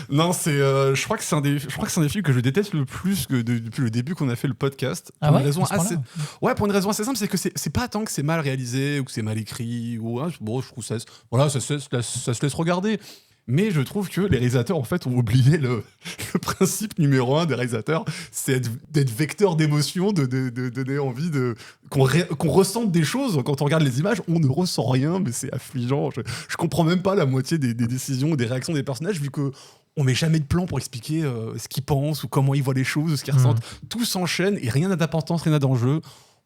Non, c'est. Je crois que c'est un des films que je déteste le plus depuis le début qu'on a fait le podcast. Ah Pour ouais, une raison à ce point-là. assez. Ouais, pour une raison assez simple, c'est que c'est pas tant que c'est mal réalisé ou que c'est mal écrit ou bon, je trouve ça. Voilà, ça se laisse regarder. Mais je trouve que les réalisateurs, en fait, ont oublié le principe numéro 1 des réalisateurs, c'est d'être vecteur d'émotion, de donner envie qu'on ressente des choses. Quand on regarde les images, on ne ressent rien, mais c'est affligeant. Je comprends même pas la moitié des décisions, des réactions des personnages, vu que on met jamais de plan pour expliquer ce qu'ils pensent ou comment ils voient les choses, ce qu'ils ressentent. Tout s'enchaîne et rien n'a d'importance, rien n'a d'enjeu.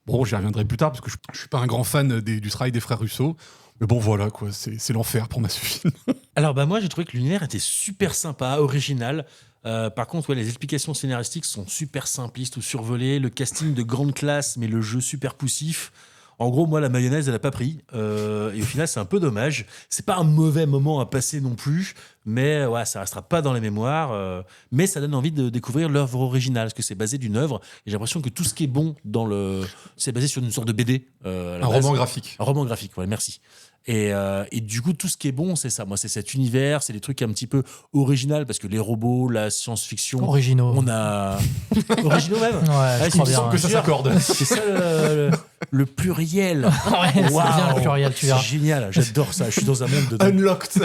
Bon, j'y reviendrai plus tard parce que je suis pas un grand fan du travail des frères Russo. Mais bon, voilà, quoi, c'est l'enfer pour moi ce film. Alors, moi, j'ai trouvé que l'univers était super sympa, original. Par contre, les explications scénaristiques sont super simplistes ou survolées. Le casting de grande classe, mais le jeu super poussif. En gros, moi, la mayonnaise, elle a pas pris. Et au final, c'est un peu dommage. C'est pas un mauvais moment à passer non plus. Mais ouais, ça restera pas dans les mémoires. Mais ça donne envie de découvrir l'œuvre originale. Parce que c'est basé d'une œuvre. Et j'ai l'impression que tout ce qui est bon c'est basé sur une sorte de BD. Un roman graphique. Un roman graphique, ouais, merci. Et du coup, tout ce qui est bon, c'est ça. Moi, c'est cet univers, c'est des trucs un petit peu original parce que les robots, la science-fiction. Originaux. On a. Originaux même. Ouais, je crois bien. Que ça s'accorde. C'est ça le pluriel. Ouais, c'est bien le pluriel, tu verras. C'est génial, j'adore ça. Je suis dans un monde de. Unlocked.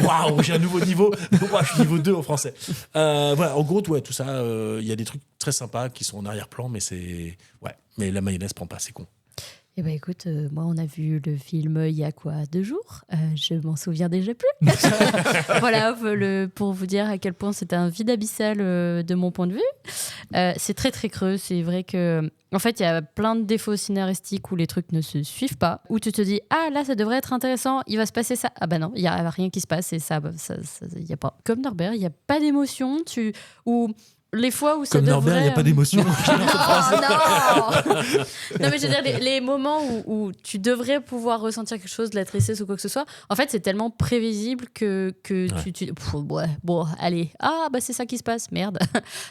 Waouh, j'ai un nouveau niveau. Moi, je suis niveau 2 en français. Voilà, en gros, ouais, tout ça, il y a des trucs très sympas qui sont en arrière-plan, mais c'est. Ouais, mais la mayonnaise prend pas, c'est con. Eh ben écoute, moi on a vu le film il y a quoi, 2 jours. Je m'en souviens déjà plus. Voilà, pour vous dire à quel point c'était un vide abyssal de mon point de vue. C'est très très creux. C'est vrai que en fait il y a plein de défauts scénaristiques où les trucs ne se suivent pas, où tu te dis ah là ça devrait être intéressant, il va se passer ça. Ah bah non, il y a rien qui se passe et ça y a pas. Comme Norbert, il y a pas d'émotion. Ou les fois où ça Comme devrait... Norbert, il n'y a pas d'émotion. Non. Non, mais je veux dire, les moments où tu devrais pouvoir ressentir quelque chose de la tristesse ou quoi que ce soit, en fait, c'est tellement prévisible que Ouais. tu... Ouais, bon, allez. Ah, bah c'est ça qui se passe, merde.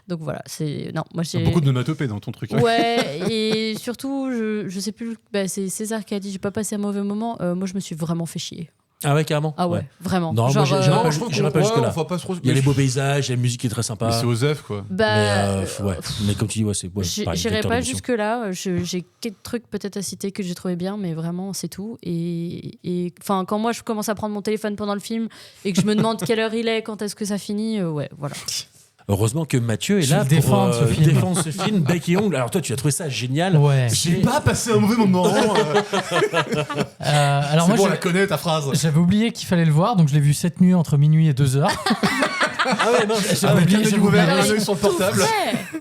Donc voilà, c'est... Non, moi j'ai... Beaucoup de nomatopées dans ton truc. Ouais, et surtout, je sais plus... Bah, c'est César qui a dit, j'ai pas passé un mauvais moment. Moi, je me suis vraiment fait chier. Ah ouais, carrément. Ah ouais, vraiment. Non, Genre, moi, j'irai pas jusque-là. On va pas trop... Il y a les beaux paysages, il y a la musique qui est très sympa. Mais c'est Osef, quoi. Bah, Mais comme tu dis, c'est pareil, j'irai vecteur pas d'émotion. jusque-là. J'ai quelques trucs peut-être à citer que j'ai trouvé bien, mais vraiment, c'est tout. Et enfin, quand moi, je commence à prendre mon téléphone pendant le film et que je me demande quelle heure il est, quand est-ce que ça finit, ouais, voilà. Heureusement que Mathieu est Je là vais pour défendre ce film. défendre ce film, bec et ongle. Alors toi, tu as trouvé ça génial. Ouais. J'ai pas passé un mauvais moment. Alors C'est moi, bon, on la connaît, ta phrase. j'avais oublié qu'il fallait le voir, donc je l'ai vu cette nuit entre minuit et 2h. Ah ouais, non, J'avais oublié, J'ai j'avais ouvert oublié. un œil sur le portable.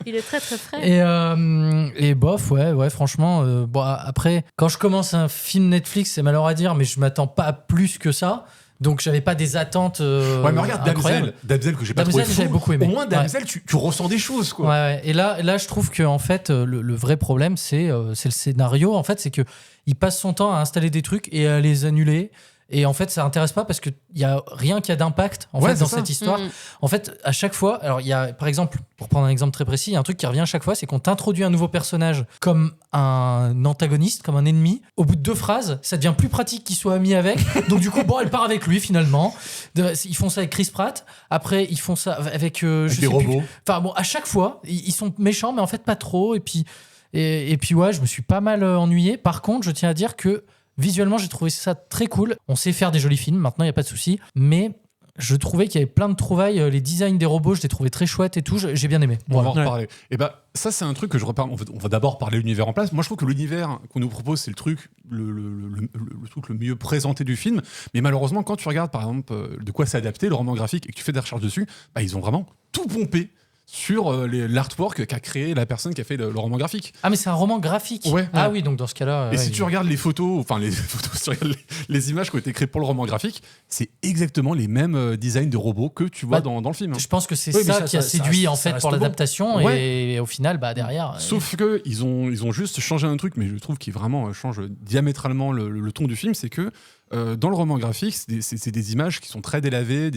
Il est très très frais. Et bof, ouais, franchement. Bon, après, quand je commence un film Netflix, c'est malheureux à dire, mais je m'attends pas à plus que ça. Donc j'avais pas des attentes. Ouais, mais regarde incroyables. Damsel que j'ai pas trouvé Damsel, fou. j'avais beaucoup aimé. Au moins, Damsel, tu ressens des choses, quoi. Ouais. Et là, je trouve que en fait, le vrai problème, c'est le scénario. En fait, c'est que il passe son temps à installer des trucs et à les annuler. Et en fait, ça intéresse pas parce qu'il y a rien qui a d'impact en Ouais, fait c'est dans ça. cette histoire. En fait, à chaque fois, alors il y a, par exemple, pour prendre un exemple très précis, il y a un truc qui revient à chaque fois, c'est qu'on t'introduit un nouveau personnage comme un antagoniste, comme un ennemi. Au bout de 2 phrases, ça devient plus pratique qu'il soit ami avec. Donc du coup, bon, elle part avec lui finalement. Ils font ça avec Chris Pratt. Après, ils font ça avec je sais des plus. robots. Enfin bon, à chaque fois, ils sont méchants, mais en fait pas trop. Et puis ouais, je me suis pas mal ennuyé. Par contre, je tiens à dire que visuellement, j'ai trouvé ça très cool. On sait faire des jolis films, maintenant, il n'y a pas de souci. Mais je trouvais qu'il y avait plein de trouvailles. Les designs des robots, je les trouvais très chouettes et tout. J'ai bien aimé. On va en Voilà. reparler. Et bah, ça, c'est un truc que je reparle. On va d'abord parler de l'univers en place. Moi, je trouve que l'univers qu'on nous propose, c'est le truc le truc le mieux présenté du film. Mais malheureusement, quand tu regardes, par exemple, de quoi c'est adapté, le roman graphique, et que tu fais des recherches dessus, bah, ils ont vraiment tout pompé sur l'artwork qu'a créé la personne qui a fait le roman graphique. Ah, mais c'est un roman graphique. Ouais. Ah oui, donc dans ce cas-là. Et si tu regardes les photos, si tu regardes les images qui ont été créées pour le roman graphique, c'est exactement les mêmes designs de robots que tu vois dans le film. Je pense que c'est Oui, mais ça qui a séduit en fait reste pour bon. l'adaptation. Ouais. Et au final, derrière. Sauf que ils ont juste changé un truc, mais je trouve qu'il vraiment change diamétralement le ton du film, c'est que dans le roman graphique, c'est des images qui sont très délavées,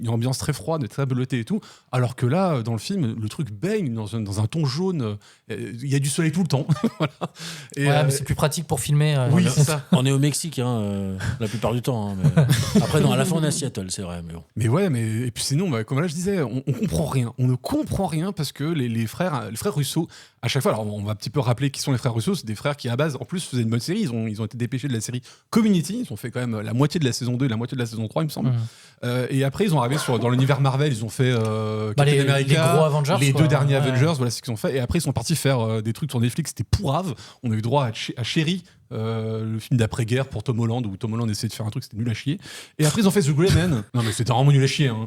une ambiance très froide, très bleutée et tout, alors que là, dans le film, le truc baigne dans un ton jaune, il y a du soleil tout le temps. Voilà. Et, Ouais, mais c'est plus pratique pour filmer. oui, c'est ça. On est au Mexique, la plupart du temps. Mais... Après, non, à la fin, on est à Seattle, c'est vrai. Mais bon. Mais ouais, et puis sinon, comme là je disais, on comprend rien. On ne comprend rien parce que les frères Russo, à chaque fois, alors on va un petit peu rappeler qui sont les frères Russo, c'est des frères qui à base, en plus, faisaient une bonne série. Ils ont été dépêchés de la série Community. Ils ont fait quand même la moitié de la saison 2 et la moitié de la saison 3, il me semble. Et après, ils ont arrivé dans l'univers Marvel. Ils ont fait Captain America, les gros Avengers, les quoi. 2 derniers Ouais. Avengers, voilà ce qu'ils ont fait. Et après, ils sont partis faire des trucs sur Netflix. C'était pourrave. On a eu droit à Chéri, le film d'après-guerre pour Tom Holland, où Tom Holland essayait de faire un truc, c'était nul à chier. Et après, ils ont fait The Grey Man. Non, mais c'était vraiment nul à chier. Hein.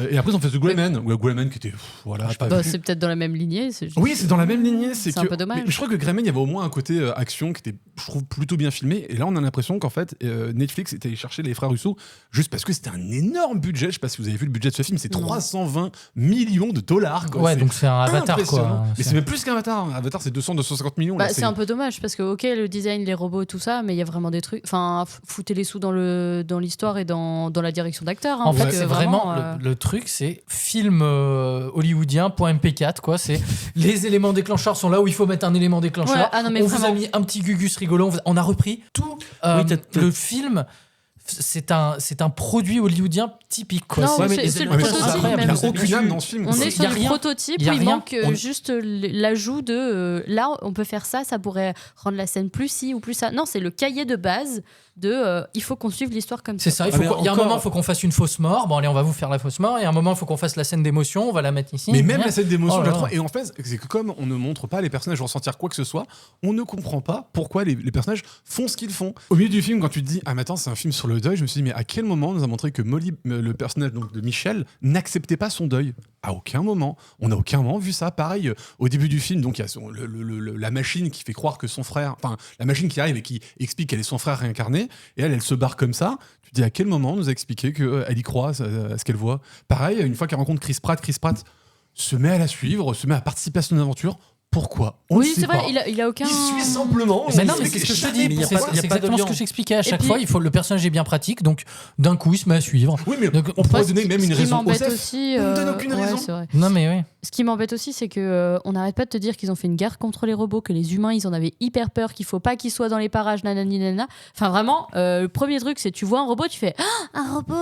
Et après, ils ont fait The Grey Man, ou The Grey Man qui était. Voilà, pas vu. C'est peut-être dans la même lignée. C'est juste- Oui, c'est dans la même lignée. C'est que, un peu dommage. mais je crois que Grey Man, il y avait au moins un côté action qui était, je trouve, plutôt bien filmé. Et là, on a l'impression qu'en fait, Netflix était allé chercher les frères Russo juste parce que c'était un énorme budget. Je sais pas si vous avez vu le budget de ce film, c'est Non. 320 millions de dollars. Quoi. Ouais, donc c'est un Avatar impressionnant. quoi. Mais c'est même plus qu'un Avatar. Avatar, c'est 250 millions. là, C'est un peu dommage parce que, ok, le design, les robots, tout ça, mais il y a vraiment des trucs. Enfin, foutez les sous dans l'histoire et dans la direction d'acteur. Hein, En fait, parce que c'est vraiment le truc, c'est film hollywoodien.mp4 quoi. C'est les éléments déclencheurs sont là où il faut mettre un élément déclencheur. Ouais, ah non, mais on vous a vraiment. mis un petit gugus rigolo. On a repris tout. Le film, c'est un produit hollywoodien typique quoi. Non, C'est- c'est- mais c'est le mais prototype incroyable. Il n'y a même. aucune âme dans ce film. On quoi. est sur y a le rien. prototype Y a où il rien. manque On- juste l'ajout de là, on peut faire ça, ça pourrait rendre la scène plus ci ou plus ça. Non, c'est le cahier de base de il faut qu'on suive l'histoire comme ça. C'est ça, il y a un moment, il faut qu'on fasse une fausse mort. Bon, allez, on va vous faire la fausse mort. Et à un moment, il faut qu'on fasse la scène d'émotion. On va la mettre ici. Mais même la scène d'émotion, Oh je la là trouve. là. Et en fait, c'est que comme on ne montre pas les personnages ressentir quoi que ce soit, on ne comprend pas pourquoi les personnages font ce qu'ils font. Au milieu du film, quand tu te dis, ah, mais attends, c'est un film sur le deuil, je me suis dit, mais à quel moment on nous a montré que Molly, le personnage donc, de Michel, n'acceptait pas son deuil? À aucun moment. On n'a aucun moment vu ça. Pareil, au début du film, donc il y a la machine qui fait croire que son frère, enfin, la machine qui arrive et qui explique qu'elle est son frère réincarné, et elle se barre comme ça. Tu te dis, à quel moment on nous a expliqué qu'elle y croit à ce qu'elle voit? Pareil, une fois qu'elle rencontre Chris Pratt se met à la suivre, se met à participer à son aventure. Pourquoi? On Oui, le sait c'est vrai, pas. il a aucun. Il suit simplement. Mais non, mais c'est ce que je te dis. mais il y a C'est pas- il y a pas exactement ce que d'audience. j'expliquais. À chaque puis- fois, le personnage est bien pratique, donc d'un coup, il se met à suivre. Oui, mais Donc, on pourrait Moi, donner même ce une qui raison. m'embête Osef, aussi, on ne donne aucune ouais, raison. c'est vrai. Non, mais oui. Ce qui m'embête aussi, c'est que on n'arrête pas de te dire qu'ils ont fait une guerre contre les robots, que les humains, ils en avaient hyper peur, qu'il faut pas qu'ils soient dans les parages, nanani nanana. Enfin, vraiment, le premier truc, c'est tu vois un robot, tu fais un robot.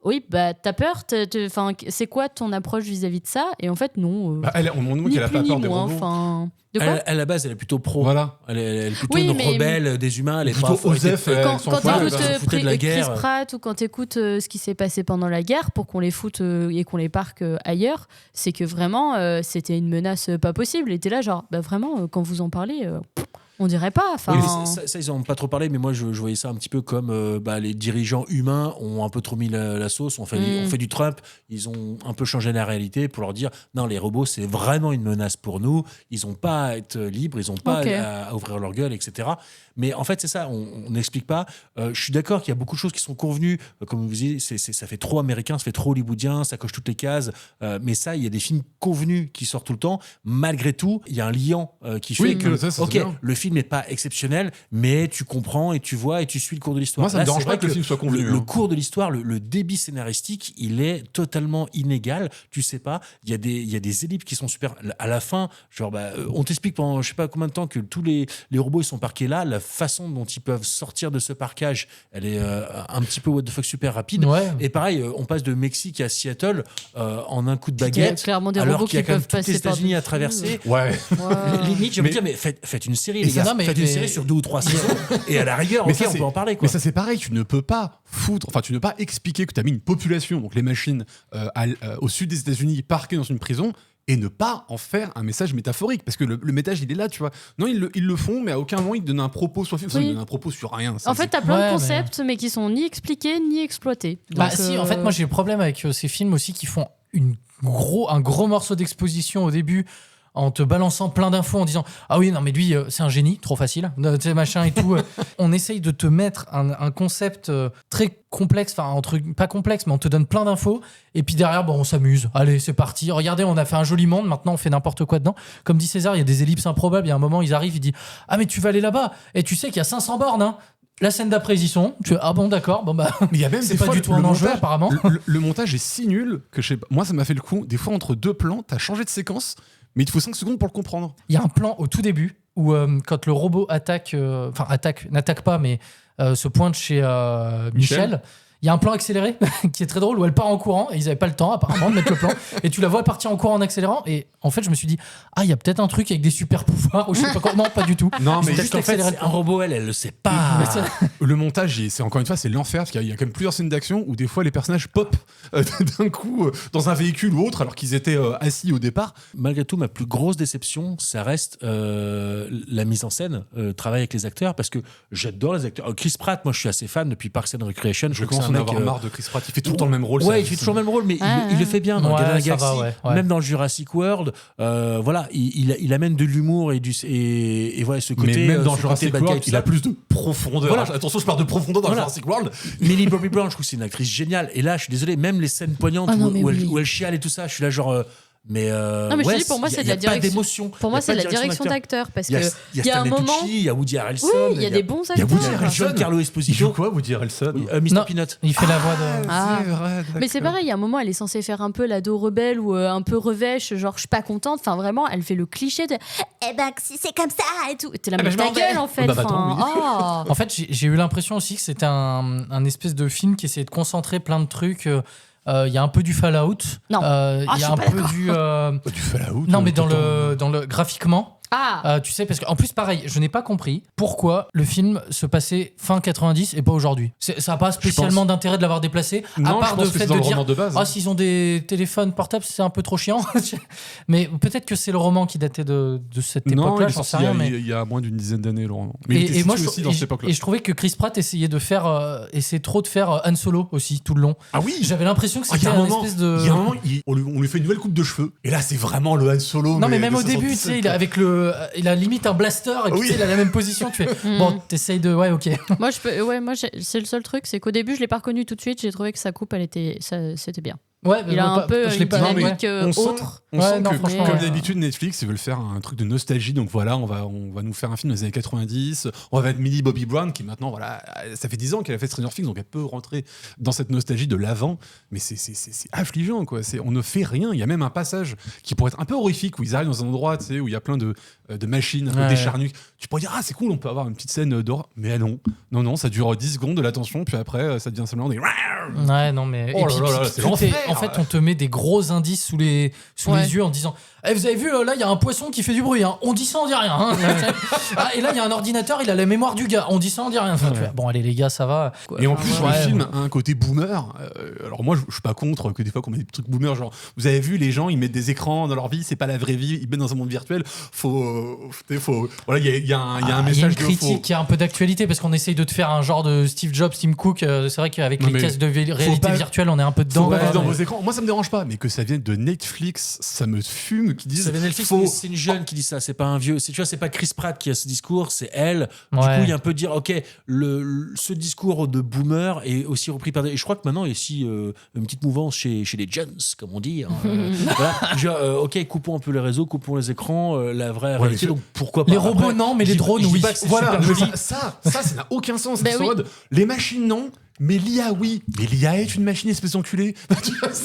Oui, bah t'as peur. Enfin, c'est quoi ton approche vis-à-vis de ça? Et en fait, non. Bah, on montre Ni qu'elle a plus pas ni peur des moins. robots. Enfin, de quoi? À la base, elle est plutôt pro. Voilà. Elle est plutôt Oui, une mais- rebelle des humains. Elle est Plutôt pas Osef, Quand s'en fout, t'écoutes elle se foutait de la Chris guerre. Pratt ou quand t'écoutes ce qui s'est passé pendant la guerre pour qu'on les foute et qu'on les parque ailleurs, c'est que vraiment c'était une menace pas possible. Et t'es là genre, bah vraiment, quand vous en parlez, on dirait pas. Enfin, Oui, mais ça, ils en ont pas trop parlé, mais moi je voyais ça un petit peu comme les dirigeants humains ont un peu trop mis la sauce, on fait du Trump, ils ont un peu changé la réalité pour leur dire non, les robots c'est vraiment une menace pour nous, ils ont pas à être libres, ils ont pas Ok. à ouvrir leur gueule, etc. Mais en fait c'est ça, on n'explique pas. Je suis d'accord qu'il y a beaucoup de choses qui sont convenues, comme vous disiez, ça fait trop américain, ça fait trop hollywoodien, ça coche toutes les cases, mais ça, il y a des films convenus qui sortent tout le temps. Malgré tout, il y a un liant qui fait Oui, que ça, c'est ok, bien. le film n'est pas exceptionnel, mais tu comprends et tu vois et tu suis le cours de l'histoire. Moi, ça me Là, dérange c'est pas vrai que le film soit convenu, Le hein. cours de l'histoire, le débit scénaristique, il est totalement inégal. Tu sais pas, il y a des ellipses qui sont super. À la fin, genre, on t'explique pendant je sais pas combien de temps que tous les robots ils sont parqués là. La façon dont ils peuvent sortir de ce parquage, elle est un petit peu what the fuck super rapide. Ouais. Et pareil, on passe de Mexique à Seattle en un coup de il y a baguette. clairement des alors robots qu'il y a qui quand même peuvent toutes les passer par États-Unis à traverser. Ouais. Limite, je me Mais- dire, mais faites une série, Et les ça, gars. non, mais- Faites une mais- série sur 2 ou 3 saisons. Et à la rigueur, Mais ok, ça, on c'est- peut en parler. Quoi. Mais ça, c'est pareil, tu ne peux pas tu ne peux pas expliquer que tu as mis une population, donc les machines, au sud des États-Unis, parquées dans une prison, et ne pas en faire un message métaphorique. Parce que le message, il est là, tu vois. Non, ils le font, mais à aucun moment, ils donnent un propos sur le film. Oui. Ils donnent un propos sur rien. En fait, t'as plein Ouais, de mais- concepts, mais qui sont ni expliqués ni exploités. Bah Donc, si, en fait, moi j'ai le problème avec ces films aussi qui font un gros morceau d'exposition au début en te balançant plein d'infos en disant ah oui non mais lui c'est un génie, trop facile, tu sais machin et tout. On essaye de te mettre un concept très complexe, enfin pas complexe, mais on te donne plein d'infos et puis derrière bon on s'amuse, allez c'est parti, regardez on a fait un joli monde, maintenant on fait n'importe quoi dedans. Comme dit César, il y a des ellipses improbables, il y a un moment ils arrivent, ils disent ah mais tu vas aller là-bas et tu sais qu'il y a 500 bornes hein. La scène d'après ils y sont, tu fais ah bon d'accord, bon bah Il y a même c'est des pas fois, du tout le un enjeu montage- apparemment. Le montage est si nul que moi, ça m'a fait le coup. Des fois, entre deux plans, t'as changé de séquence, mais il te faut 5 secondes pour le comprendre. Il y a un plan au tout début où quand le robot n'attaque pas, mais se pointe chez Michel. Il y a un plan accéléré qui est très drôle où elle part en courant et ils n'avaient pas le temps apparemment de mettre le plan et tu la vois partir en courant en accélérant et en fait je me suis dit ah il y a peut-être un truc avec des super pouvoirs ou je sais pas quoi. Non pas du tout. Non, mais Ils ont Juste en fait, accéléré c'est le un plan. robot, elle le sait pas. Mais ça- Le montage, c'est encore une fois, c'est l'enfer parce qu'il y a quand même plusieurs scènes d'action où des fois les personnages pop d'un coup dans un véhicule ou autre alors qu'ils étaient assis au départ. Malgré tout, ma plus grosse déception, ça reste la mise en scène, travail avec les acteurs, parce que j'adore les acteurs. Chris Pratt, moi je suis assez fan depuis Parks and Recreation. Je trouve que commence c'est à un en mec, avoir marre de Chris Pratt. Il fait tout le temps le même rôle. Ouais, ça- il fait toujours le même rôle, mais Ah, il le fait bien dans ouais, Guardians of the ça Galaxy, va, ouais. même dans Jurassic World. Voilà, il amène de l'humour et voilà ce côté. Mais même dans ce Jurassic côté bad guy, World, tout il a ça. plus de profondeur. Voilà. Attention, je parle de profondeur dans Voilà. Jurassic World. Millie Bobby Brown, je trouve que c'est une actrice géniale. Et là, je suis désolé, même les scènes poignantes Ah non, où, mais où elle, oui. où elle chiale et tout ça, je suis là genre. Mais Non, mais je te dis, pour moi, y a- c'est de y a la pas direction. d'émotion. Pour moi, Y a c'est pas de la direction d'acteur parce Il y a, que il y a il y a un Stanley moment. Tucci, il y a Woody Harrelson. Oui, il y a des bons Il y a acteurs. Woody Harrelson. Giancarlo Il joue Esposito. quoi, Woody Harrelson Mr. Non. Peanut. Il fait la voix de. Ah. C'est vrai, Mais c'est d'accord. pareil, il y a un moment, elle est censée faire un peu l'ado rebelle ou un peu revêche, genre je suis pas contente. Enfin, vraiment, elle fait le cliché de eh ben, si c'est comme ça et tout. T'es la Ah, même ben, je ta m'en vais. gueule en fait. Bah, attends, Enfin, En fait, j'ai eu l'impression aussi que c'était un espèce de film qui essayait de concentrer plein de trucs. Il y a un peu du Fallout. Non. Il Ah, y je a suis un pas peu d'accord. du. Tu fais la Non, mais dans le graphiquement. Ah, Tu sais, parce qu'en plus, pareil, je n'ai pas compris pourquoi le film se passait fin 90 et pas aujourd'hui. Ça n'a pas spécialement d'intérêt de l'avoir déplacé, Non, à je part pense le que fait c'est dans de le dire roman de base. ah, s'ils ont des téléphones portables, c'est un peu trop chiant. Mais peut-être que c'est le roman qui datait de cette Non, époque-là, il est j'en sais sorti rien. Mais... il y a moins d'une dizaine d'années, le roman. Mais il était moi, situé aussi dans cette époque-là. et je trouvais que Chris Pratt essayait trop de faire Han Solo aussi tout le long. Ah oui. J'avais l'impression que Ah, il y c'était a un un moment, espèce de. il y a un moment, on lui fait une nouvelle coupe de cheveux. Et là, c'est vraiment le Han Solo. Non, mais même de au début, tu 77, sais, il quoi. a avec il a limite un blaster et puis Oui. tu sais, il a la même position. Tu fais bon, t'essayes de. Ouais, ok. moi, c'est le seul truc, c'est qu'au début, je l'ai pas reconnu tout de suite. J'ai trouvé que sa coupe, c'était bien. Ouais, Il a un peu je une l'ai pas. Non, mais dynamique on sent- autre. On Ouais, sent non, que, franchement, comme ouais. d'habitude, Netflix, ils veulent faire un truc de nostalgie. Donc voilà, on va nous faire un film des années 90. On va être Millie Bobby Brown, qui maintenant, voilà, ça fait 10 ans qu'elle a fait Stranger Things, donc elle peut rentrer dans cette nostalgie de l'avant. Mais c'est affligeant, quoi. On ne fait rien. Il y a même un passage qui pourrait être un peu horrifique, où ils arrivent dans un endroit, tu sais, où il y a plein de machines un peu décharnues. Tu pourrais dire, ah, c'est cool, on peut avoir une petite scène d'horreur. Mais non, ça dure 10 secondes de l'attention, puis après, ça devient seulement des. Ouais, non, mais. Oh et puis, là là, c'est l'enfer. en fait, on te met des gros indices sous les yeux en disant vous avez vu, là, il y a un poisson qui fait du bruit. Hein. On dit ça, on dit rien. Hein. Ah, et là, il y a un ordinateur, il a la mémoire du gars. On dit ça, on dit rien. Enfin, tu vois, bon, allez, les gars, ça va. Et en plus, le film a un côté boomer. Alors moi, je suis pas contre que des fois qu'on met des trucs boomer, genre, vous avez vu, les gens, ils mettent des écrans dans leur vie, c'est pas la vraie vie, ils mettent dans un monde virtuel. Voilà, il y a un message. Il y a une critique qui a un peu d'actualité parce qu'on essaye de te faire un genre de Steve Jobs, Tim Cook. C'est vrai qu'avec les caisses de réalité virtuelle, on est un peu dedans. Faut pas dans vos écrans. Moi, ça me dérange pas, mais que ça vienne de Netflix, ça me fume. Qui disent. Ça vient de Netflix, mais c'est une jeune qui dit ça. C'est pas un vieux. Tu vois, c'est pas Chris Pratt qui a ce discours, c'est elle. Du coup, il y a un peu de dire, ok, ce discours de boomer est aussi repris par. Et je crois que maintenant, il y a aussi une petite mouvance chez les Jones, comme on dit. Hein. Voilà. Ok, coupons un peu les réseaux, coupons les écrans, la vraie réalité. Donc pourquoi pas. Les robots, non, mais les drones, oui. Voilà, ça n'a aucun sens. Les machines, non. Mais l'IA, oui. Mais l'IA est une machine, espèce d'enculé.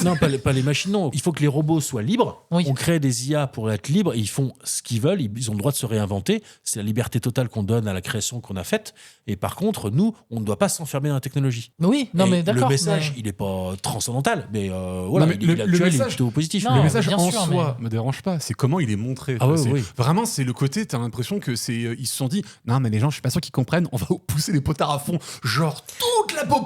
Non, pas les machines, non. Il faut que les robots soient libres. Oui. On crée des IA pour être libres. Et ils font ce qu'ils veulent. Ils ont le droit de se réinventer. C'est la liberté totale qu'on donne à la création qu'on a faite. Et par contre, nous, on ne doit pas s'enfermer dans la technologie. Oui, non, mais d'accord. Le message, il n'est pas transcendantal. Mais voilà, il est actuel, il est plutôt positif. Le message en soi me dérange pas. C'est comment il est montré. Ah oui. Vraiment, c'est le côté, t'as l'impression que ils se sont dit, non, mais les gens, je suis pas sûr qu'ils comprennent. On va pousser les potards à fond. Genre, toute la population.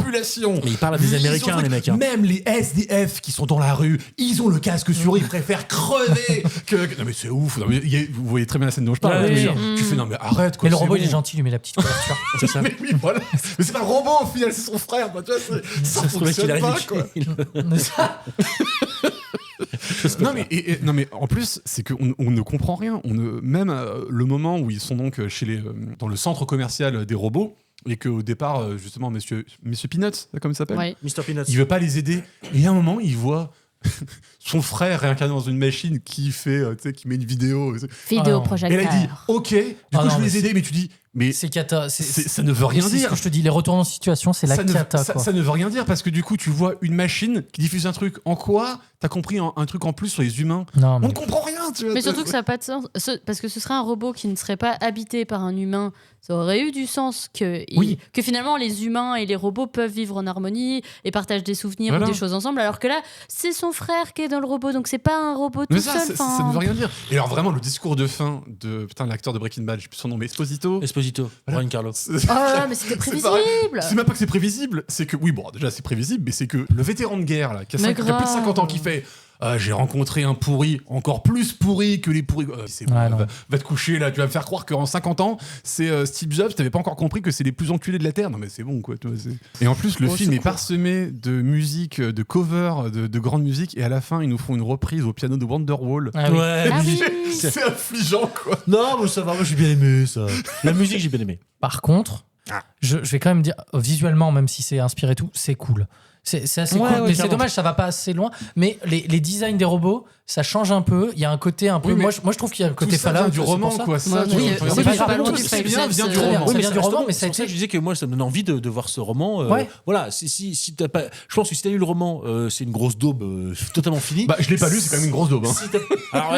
Mais ils parlent à des Américains, les mecs. Hein. Même les SDF qui sont dans la rue, ils ont le casque sur eux, ils préfèrent crever que. Non, mais c'est ouf. Non, mais vous voyez très bien la scène dont je parle. Tu fais, non, mais arrête, quoi. Mais le robot, il est gentil, il lui met la petite couverture. C'est ça. Mais oui, voilà. Mais c'est pas le robot, au final, c'est son frère. Bah, tu vois, ça fonctionne pas, quoi. Non mais en plus c'est qu'on ne comprend rien. Même le moment où ils sont donc dans le centre commercial des robots et qu'au départ justement Monsieur Peanuts, comme il s'appelle, Mr. Peanuts, il veut pas les aider et à un moment il voit son frère réincarné dans une machine qui fait qui met une vidéo vidéoprojecteur. et là il dit ok du coup je vais les aider mais tu dis mais c'est cata. Ça ne veut rien dire. C'est ce que je te dis, les retournements de situation, c'est la cata. Ça ne veut rien dire parce que du coup, tu vois une machine qui diffuse un truc. En quoi t'as compris un truc en plus sur les humains? On ne comprend rien. Tu vois, mais surtout que ça n'a pas de sens. Parce que ce serait un robot qui ne serait pas habité par un humain. Ça aurait eu du sens que finalement les humains et les robots peuvent vivre en harmonie et partagent des souvenirs ou des choses ensemble. Alors que là, c'est son frère qui est dans le robot. Donc c'est pas un robot tout seul. Ça ne veut rien dire. Et alors vraiment, le discours de fin de l'acteur de Breaking Bad, je sais plus son nom, mais Esposito, Ryan Carlo. Mais c'était prévisible. C'est même pas que c'est prévisible, c'est que déjà c'est prévisible, mais c'est que le vétéran de guerre là, qui a plus de 50 ans, qui fait j'ai rencontré un pourri, encore plus pourri que les pourris. C'est bon, va te coucher là, tu vas me faire croire qu'en 50 ans, c'est Steve Jobs, t'avais pas encore compris que c'est les plus enculés de la Terre. Non mais c'est bon quoi. Et en plus, le film est parsemé de musique, de covers, de grande musique, et à la fin, ils nous font une reprise au piano de Wonderwall. C'est affligeant quoi. Non, mais ça va, moi j'ai bien aimé ça. La musique, j'ai bien aimé. Par contre, je vais quand même dire, visuellement, même si c'est inspiré tout, c'est cool. C'est assez cool, mais c'est dommage, ça va pas assez loin. Mais les designs des robots, ça change un peu. Il y a un côté un peu. Moi, je trouve qu'il y a un côté Fallout du roman, quoi. C'est bien du roman. Oui, bien du roman, mais c'est pour ça que je disais que moi, ça me donne envie de voir ce roman. Voilà, si t'as pas, je pense que si t'as lu le roman, c'est une grosse daube totalement finie. Bah, je l'ai pas lu, c'est quand même une grosse daube. Alors,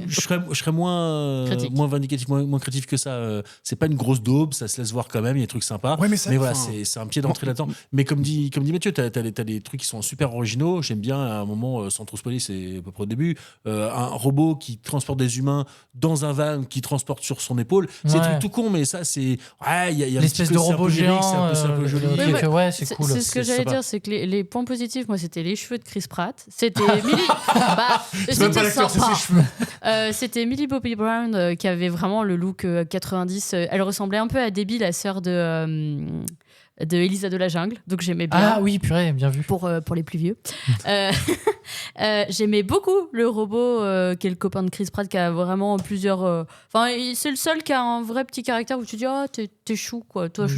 je serais moins vindicatif, moins critique que ça. C'est pas une grosse daube, ça se laisse voir quand même. Il y a des trucs sympas. Mais voilà, c'est un pied d'entrée là-dedans. Mais comme dit Mathieu, t'as des trucs qui sont super originaux. J'aime bien à un moment, sans trop spoiler, c'est à peu près au début, un robot qui transporte des humains dans un van qui transporte sur son épaule. C'est un truc tout con, mais ça, c'est. Il y a l'espèce de robot géant. C'est un peu joli. C'est cool. C'est ce que j'allais dire, c'est que les points positifs, moi, c'était les cheveux de Chris Pratt. C'était Millie. C'est même pas l'acteur, c'est ses cheveux. C'était Millie Bobby Brown qui avait vraiment le look 90. Elle ressemblait un peu à Debbie, la sœur de Elisa de la Jungle, donc j'aimais bien. Ah oui, purée, bien vu. Pour les plus vieux. J'aimais beaucoup le robot qui est le copain de Chris Pratt, qui a vraiment plusieurs... Enfin, c'est le seul qui a un vrai petit caractère où tu dis « Ah, t'es chou, quoi. Toi, je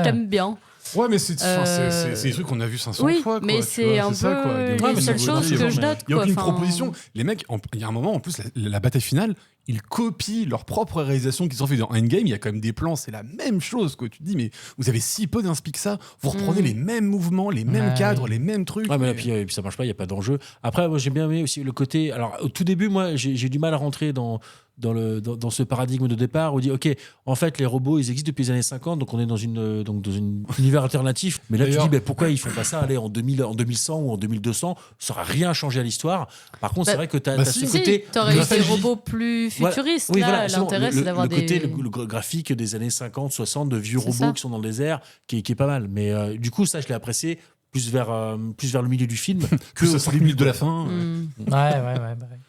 t'aime bien. » Ouais, mais c'est des trucs qu'on a vu 500 oui, fois. Quoi, mais c'est un ça, quoi. peu Il y a les seules choses que je note. Il n'y a aucune quoi. proposition. Les mecs, il y a un moment, en plus, la bataille finale, ils copient leur propre réalisation qu'ils ont fait dans Endgame. Il y a quand même des plans, c'est la même chose. Quoi. Tu te dis, mais vous avez si peu d'inspi que ça. Vous reprenez les mêmes mouvements, les mêmes cadres, les mêmes trucs. Ouais, mais là, puis ça marche pas, il n'y a pas d'enjeu. Après, moi, j'ai bien aimé aussi le côté. Alors, au tout début, moi, j'ai du mal à rentrer dans ce paradigme de départ où on dit, OK, en fait, les robots, ils existent depuis les années 50, donc on est dans un univers alternatif. Mais là, tu dis, pourquoi ils font pas ça? Allez, en 2100 ou en 2200, ça n'aura rien changé à l'histoire. Par contre, c'est vrai que tu as ce côté. Tu aurais eu des robots plus futuristes. Oui, là, l'intérêt, c'est d'avoir le côté le graphique des années 50, 60, de vieux robots qui sont dans le désert, qui est pas mal. Mais du coup, ça, je l'ai apprécié plus vers le milieu du film que sur les minutes de la fin. Ouais.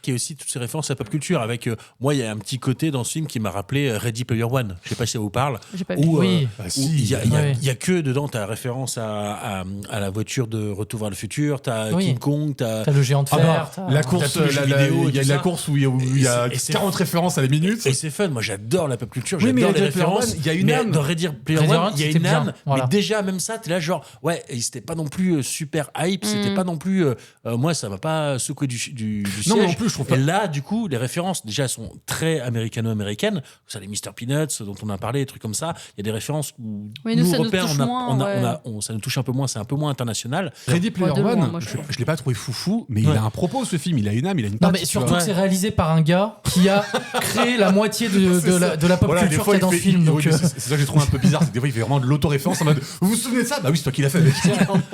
Qui est aussi toutes ces références à la pop culture. Avec moi, il y a un petit côté dans ce film qui m'a rappelé Ready Player One. Je sais pas si ça vous parle. J'ai pas vu. Où Oui. il y a que dedans, tu as référence à la voiture de Retour vers le futur, tu as King Kong, tu as le géant de fer. La course, il y a la course où il y a 40 références à la minute. Et c'est fun. Moi, j'adore la pop culture, oui, j'adore les références. Il y a une âme. Dans Ready Player One, il y a une âme. Mais déjà, même ça, tu es là, genre, ouais, c'était pas non plus super hype, c'était pas non plus. Moi, ça m'a pas secoué du siège. Non, mais en plus, je trouve pas. Et là, du coup, les références déjà sont très américano-américaines. Ça, les Mr. Peanuts dont on a parlé, des trucs comme ça. Il y a des références où nous, Européens, ça nous touche un peu moins. C'est un peu moins international. Ready Player One, je l'ai pas trouvé foufou, mais il a un propos, ce film. Il a une âme, il a une patte. Non, mais surtout que c'est réalisé par un gars qui a créé la moitié de la pop culture qu'il y a dans ce film. Donc c'est ça que j'ai trouvé un peu bizarre. C'est que des fois, il fait vraiment de l'autoréférence en mode vous vous souvenez de ça? Bah oui, c'est toi qui l'as fait.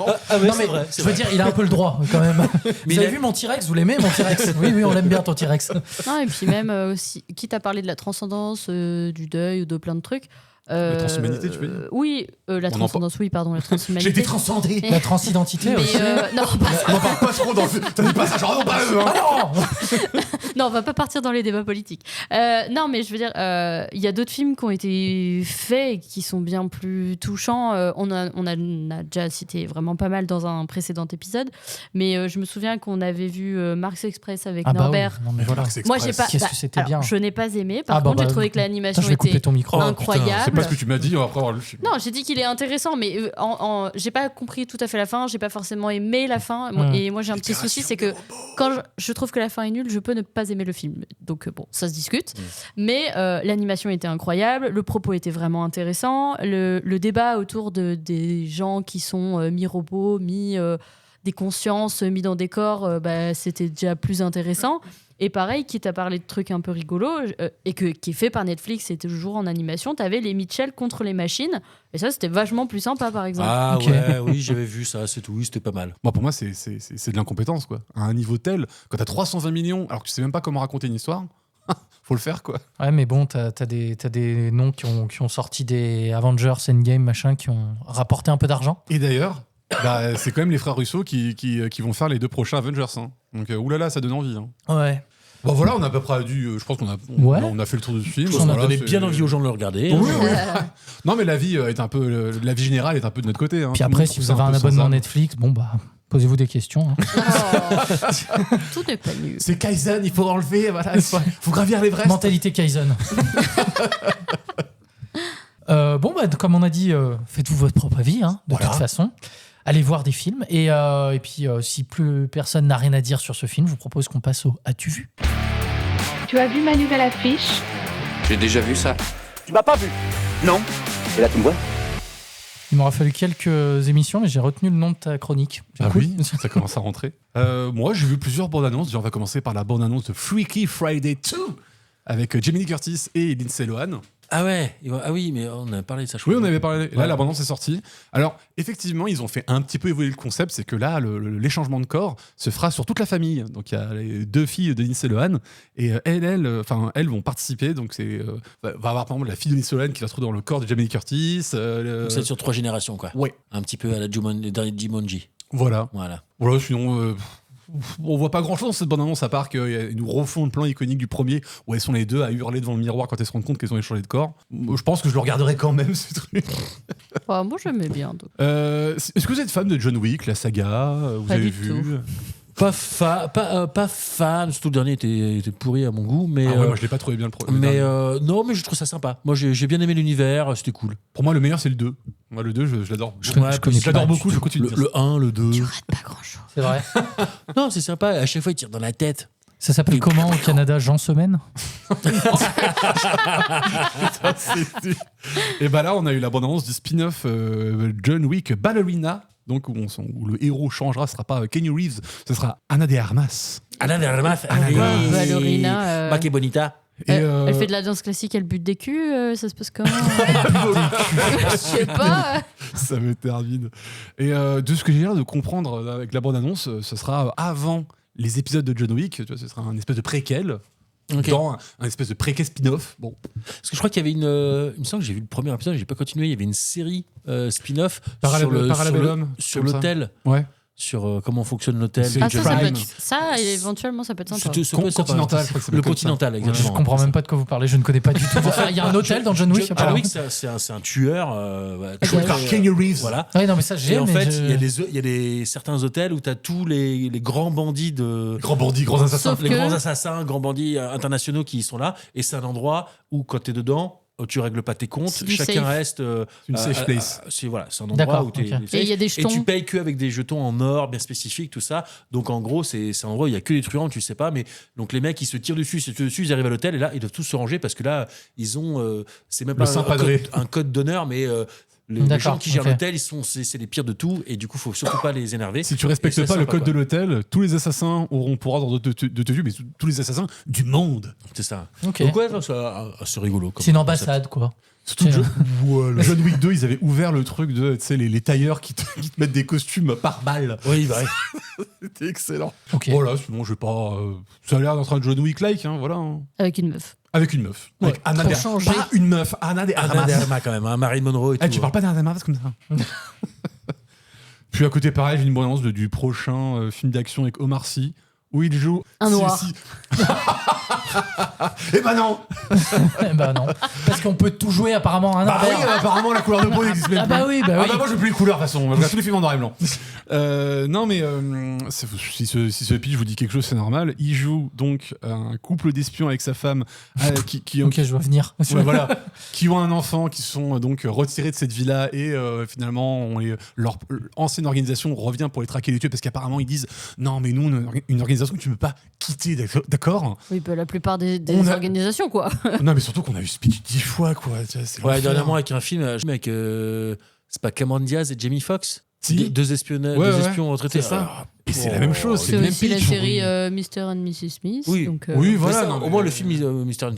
Non, mais je veux dire, il a un peu le droit quand même. Vous avez vu mon T-Rex? Vous l'aimez, mon T-Rex? Oui, on l'aime bien, ton T-Rex. Non, et puis même aussi, quitte à parler de la transcendance, du deuil ou de plein de trucs. La transhumanité, tu veux dire? Oui, la transcendance, oui, pardon, la transhumanité. J'ai été transcendé. La transidentité aussi. Non, pas ça. On en parle pas trop dans le film. T'as dit pas ça, genre non, pas eux. Non, on va pas partir dans les débats politiques. Non, mais je veux dire, il y a d'autres films qui ont été faits et qui sont bien plus touchants. On a déjà cité vraiment pas mal dans un précédent épisode, mais je me souviens qu'on avait vu Marx Express avec Norbert. Oui. Non, mais voilà. Moi, j'ai pas. Qu'est-ce que c'était bien. Je n'ai pas aimé. Par contre, j'ai trouvé que l'animation était incroyable. C'est pas ce que tu m'as dit après avoir lu le film. Non, j'ai dit qu'il est intéressant, mais j'ai pas compris tout à fait la fin. J'ai pas forcément aimé la fin. Et moi, j'ai un petit souci, c'est que quand je trouve que la fin est nulle, je peux ne pas aimer le film. Donc bon, ça se discute. Mais l'animation était incroyable, le propos était vraiment intéressant, le débat autour des gens qui sont mi-robots, des consciences, mis dans des corps, c'était déjà plus intéressant. Et pareil, quitte à parler de trucs un peu rigolos, et qui est fait par Netflix, et toujours en animation, t'avais les Mitchell contre les machines, et ça, c'était vachement plus sympa, par exemple. Ah ouais, oui, j'avais vu ça, c'est tout, oui, c'était pas mal. Moi, pour moi, c'est de l'incompétence, quoi. À un niveau tel, quand t'as 320 millions, alors que tu sais même pas comment raconter une histoire, faut le faire, quoi. Ouais, mais bon, t'as des noms qui ont sorti des Avengers, Endgame, machin, qui ont rapporté un peu d'argent. Et d'ailleurs, c'est quand même les frères Russo qui vont faire les 2 prochains Avengers. Hein. Donc, oulala, ça donne envie. Hein. Ouais. Bon, voilà, on a à peu près je pense qu'on a fait le tour du film. On a donné bien envie aux gens de le regarder. Oui. Non, mais la vie générale est un peu de notre côté. Hein. Puis après, si vous avez un abonnement Netflix, posez-vous des questions. Hein. Tout n'est pas nul. C'est Kaizen, il faut enlever, voilà, il faut gravir l'Everest. Mentalité Kaizen. Comme on a dit, faites-vous votre propre avis, hein, de toute façon. Allez voir des films. Et puis, si plus personne n'a rien à dire sur ce film, je vous propose qu'on passe au As-tu vu ? Tu as vu ma nouvelle affiche ? J'ai déjà vu ça. Tu m'as pas vu? Non. Et là, tu me vois? Il m'aura fallu quelques émissions, mais j'ai retenu le nom de ta chronique. Oui, ça commence à rentrer. Moi, j'ai vu plusieurs bandes annonces. On va commencer par la bande annonce de Freaky Friday 2 avec Jamie Lee Curtis et Lindsay Lohan. Ah ouais, oui, mais on a parlé de ça. Oui, on avait parlé. Là, la bande-annonce est sortie. Alors, effectivement, ils ont fait un petit peu évoluer le concept. C'est que là, les changements de corps se fera sur toute la famille. Donc, il y a les 2 filles de Lindsay Lohan et elles vont participer. Donc, va avoir par exemple la fille de Lindsay Lohan qui va se retrouver dans le corps de Jamie Lee Curtis. Donc, c'est sur 3 générations, quoi. Ouais. Un petit peu à la Jumanji. Voilà. Sinon. On voit pas grand chose dans cette bande-annonce à part qu'ils nous refont le plan iconique du premier où elles sont les 2 à hurler devant le miroir quand elles se rendent compte qu'elles ont échangé de corps. Je pense que je le regarderai quand même, ce truc. Moi, j'aimais bien. Donc. Est-ce que vous êtes fan de John Wick, la saga? Vous pas avez du vu tout. Pas fan, surtout le dernier était pourri à mon goût, mais moi je l'ai pas trouvé bien le premier. mais non, mais je trouve ça sympa. Moi j'ai bien aimé l'univers, c'était cool. Pour moi le meilleur c'est le 2. Moi le 2 je l'adore. Je connais Je l'adore pas beaucoup, du je tout. continue. Le 1, le 2. Tu rates pas grand-chose. C'est vrai. Non, c'est sympa, à chaque fois il tire dans la tête. Ça s'appelle comment au Canada? Jean Semaine? Et bah là on a eu la bande-annonce du spin-off John Wick Ballerina. Donc où le héros changera, ce sera pas Keanu Reeves, ce sera Ana de Armas. Ana de Armas, Ballerina. Ma que bonita. Et Elle fait de la danse classique, elle bute des culs, ça se passe comment? Je sais pas. Ça me termine. Et de ce que j'ai l'air de comprendre avec la bande-annonce, ce sera avant les épisodes de John Wick, tu vois, ce sera un espèce de préquel. Ok. Dans un espèce de préquel spin-off. Bon. Parce que je crois qu'il y avait il me semble que j'ai vu le premier épisode, j'ai pas continué, il y avait une série spin-off Parabellum, sur comme ça. l'hôtel. Ouais. Sur comment fonctionne l'hôtel. C'est Ah, ça peut Prime. être... Ça, éventuellement, ça peut être sympa. Continental, je crois que ça Le s'appelle comme Continental, ça. exactement. Je comprends même pas de quoi vous parlez, je ne connais pas du tout. Il y a un hôtel dans John Wick. John apparemment. Wick, c'est un tueur. Joué par Keanu Reeves. Voilà. Oui, non, mais ça, j'ai. Et en mais fait, je- il y a certains hôtels où tu as tous les grands bandits Grands assassins. Sauf les que- grands assassins, grands bandits internationaux qui sont là. Et c'est un endroit où, quand tu es dedans, tu règles pas tes comptes. C'est du Chacun safe. reste. Une safe place. C'est un endroit D'accord, où tu es. ok. Et il y a des jetons. Et tu payes que avec des jetons en or bien spécifiques, tout ça. Donc en gros, c'est un endroit où il y a que les truands, tu sais pas. Mais donc les mecs, ils se tirent dessus, ils arrivent à l'hôtel et là, ils doivent tous se ranger parce que là, ils ont. C'est même Le pas Saint-Padré. un code d'honneur, mais. Les D'accord, gens qui gèrent ok. l'hôtel, c'est les pires de tout, et du coup, faut surtout pas les énerver. Si tu Et respectes c'est pas le sympa, code quoi. de l'hôtel, tous les assassins auront pour ordre de te tuer, mais tous les assassins du monde. C'est ça. Ok. Donc ouais, c'est rigolo. comme C'est une concept. ambassade, quoi. Surtout que John Wick 2, ils avaient ouvert le truc de, tu sais, les tailleurs qui te mettent des costumes par balle. Oui, bah, C'était excellent. Ok. Voilà, sinon je vais pas. Ça a l'air d'être un John Wick-like, hein, voilà. hein. Avec une meuf. Avec une meuf. Ouais, Avec Ana pour de changer. Pas une meuf, Ana de Ana Armas. de Armas quand même, hein, Marilyn Monroe et Eh, tout. tu parles pas d'Ana de Armas comme ça. Puis à côté, pareil, j'ai une bande-annonce du prochain film d'action avec Omar Sy, où il joue. Un noir. Eh ben non. Bah non. Parce qu'on peut tout jouer apparemment à un Bah oui, envers. apparemment la couleur de peau n'existe même Ah bah plus. oui, bah Ah oui. bah moi je veux plus les couleurs de toute façon, je regarde tous les films en noir et blanc. Non mais si ce pitch vous dit quelque chose c'est normal. Il joue donc un couple d'espions avec sa femme qui Ok, je vois venir. ouais, voilà, qui ont un enfant, qui sont donc retirés de cette villa et finalement leur ancienne organisation revient pour les traquer et les tuer parce qu'apparemment ils disent non mais nous une organisation que tu ne peux pas quitter, d'accord. Oui, bah, la plupart des On a- organisations, quoi. Non mais surtout qu'on a vu ce pitch 10 fois quoi. Tu vois, c'est Ouais, l'enfer. dernièrement avec un film avec c'est pas Cameron Diaz et Jamie Foxx. Si. Deux espions retraités. C'est ça. Ah, Et c'est la même chose, c'est C'est le même aussi la pitch. série Mr. and Mrs. Smith. Oui. Donc, Oui, Mais voilà. ça, non, au mais- moins le film Mr.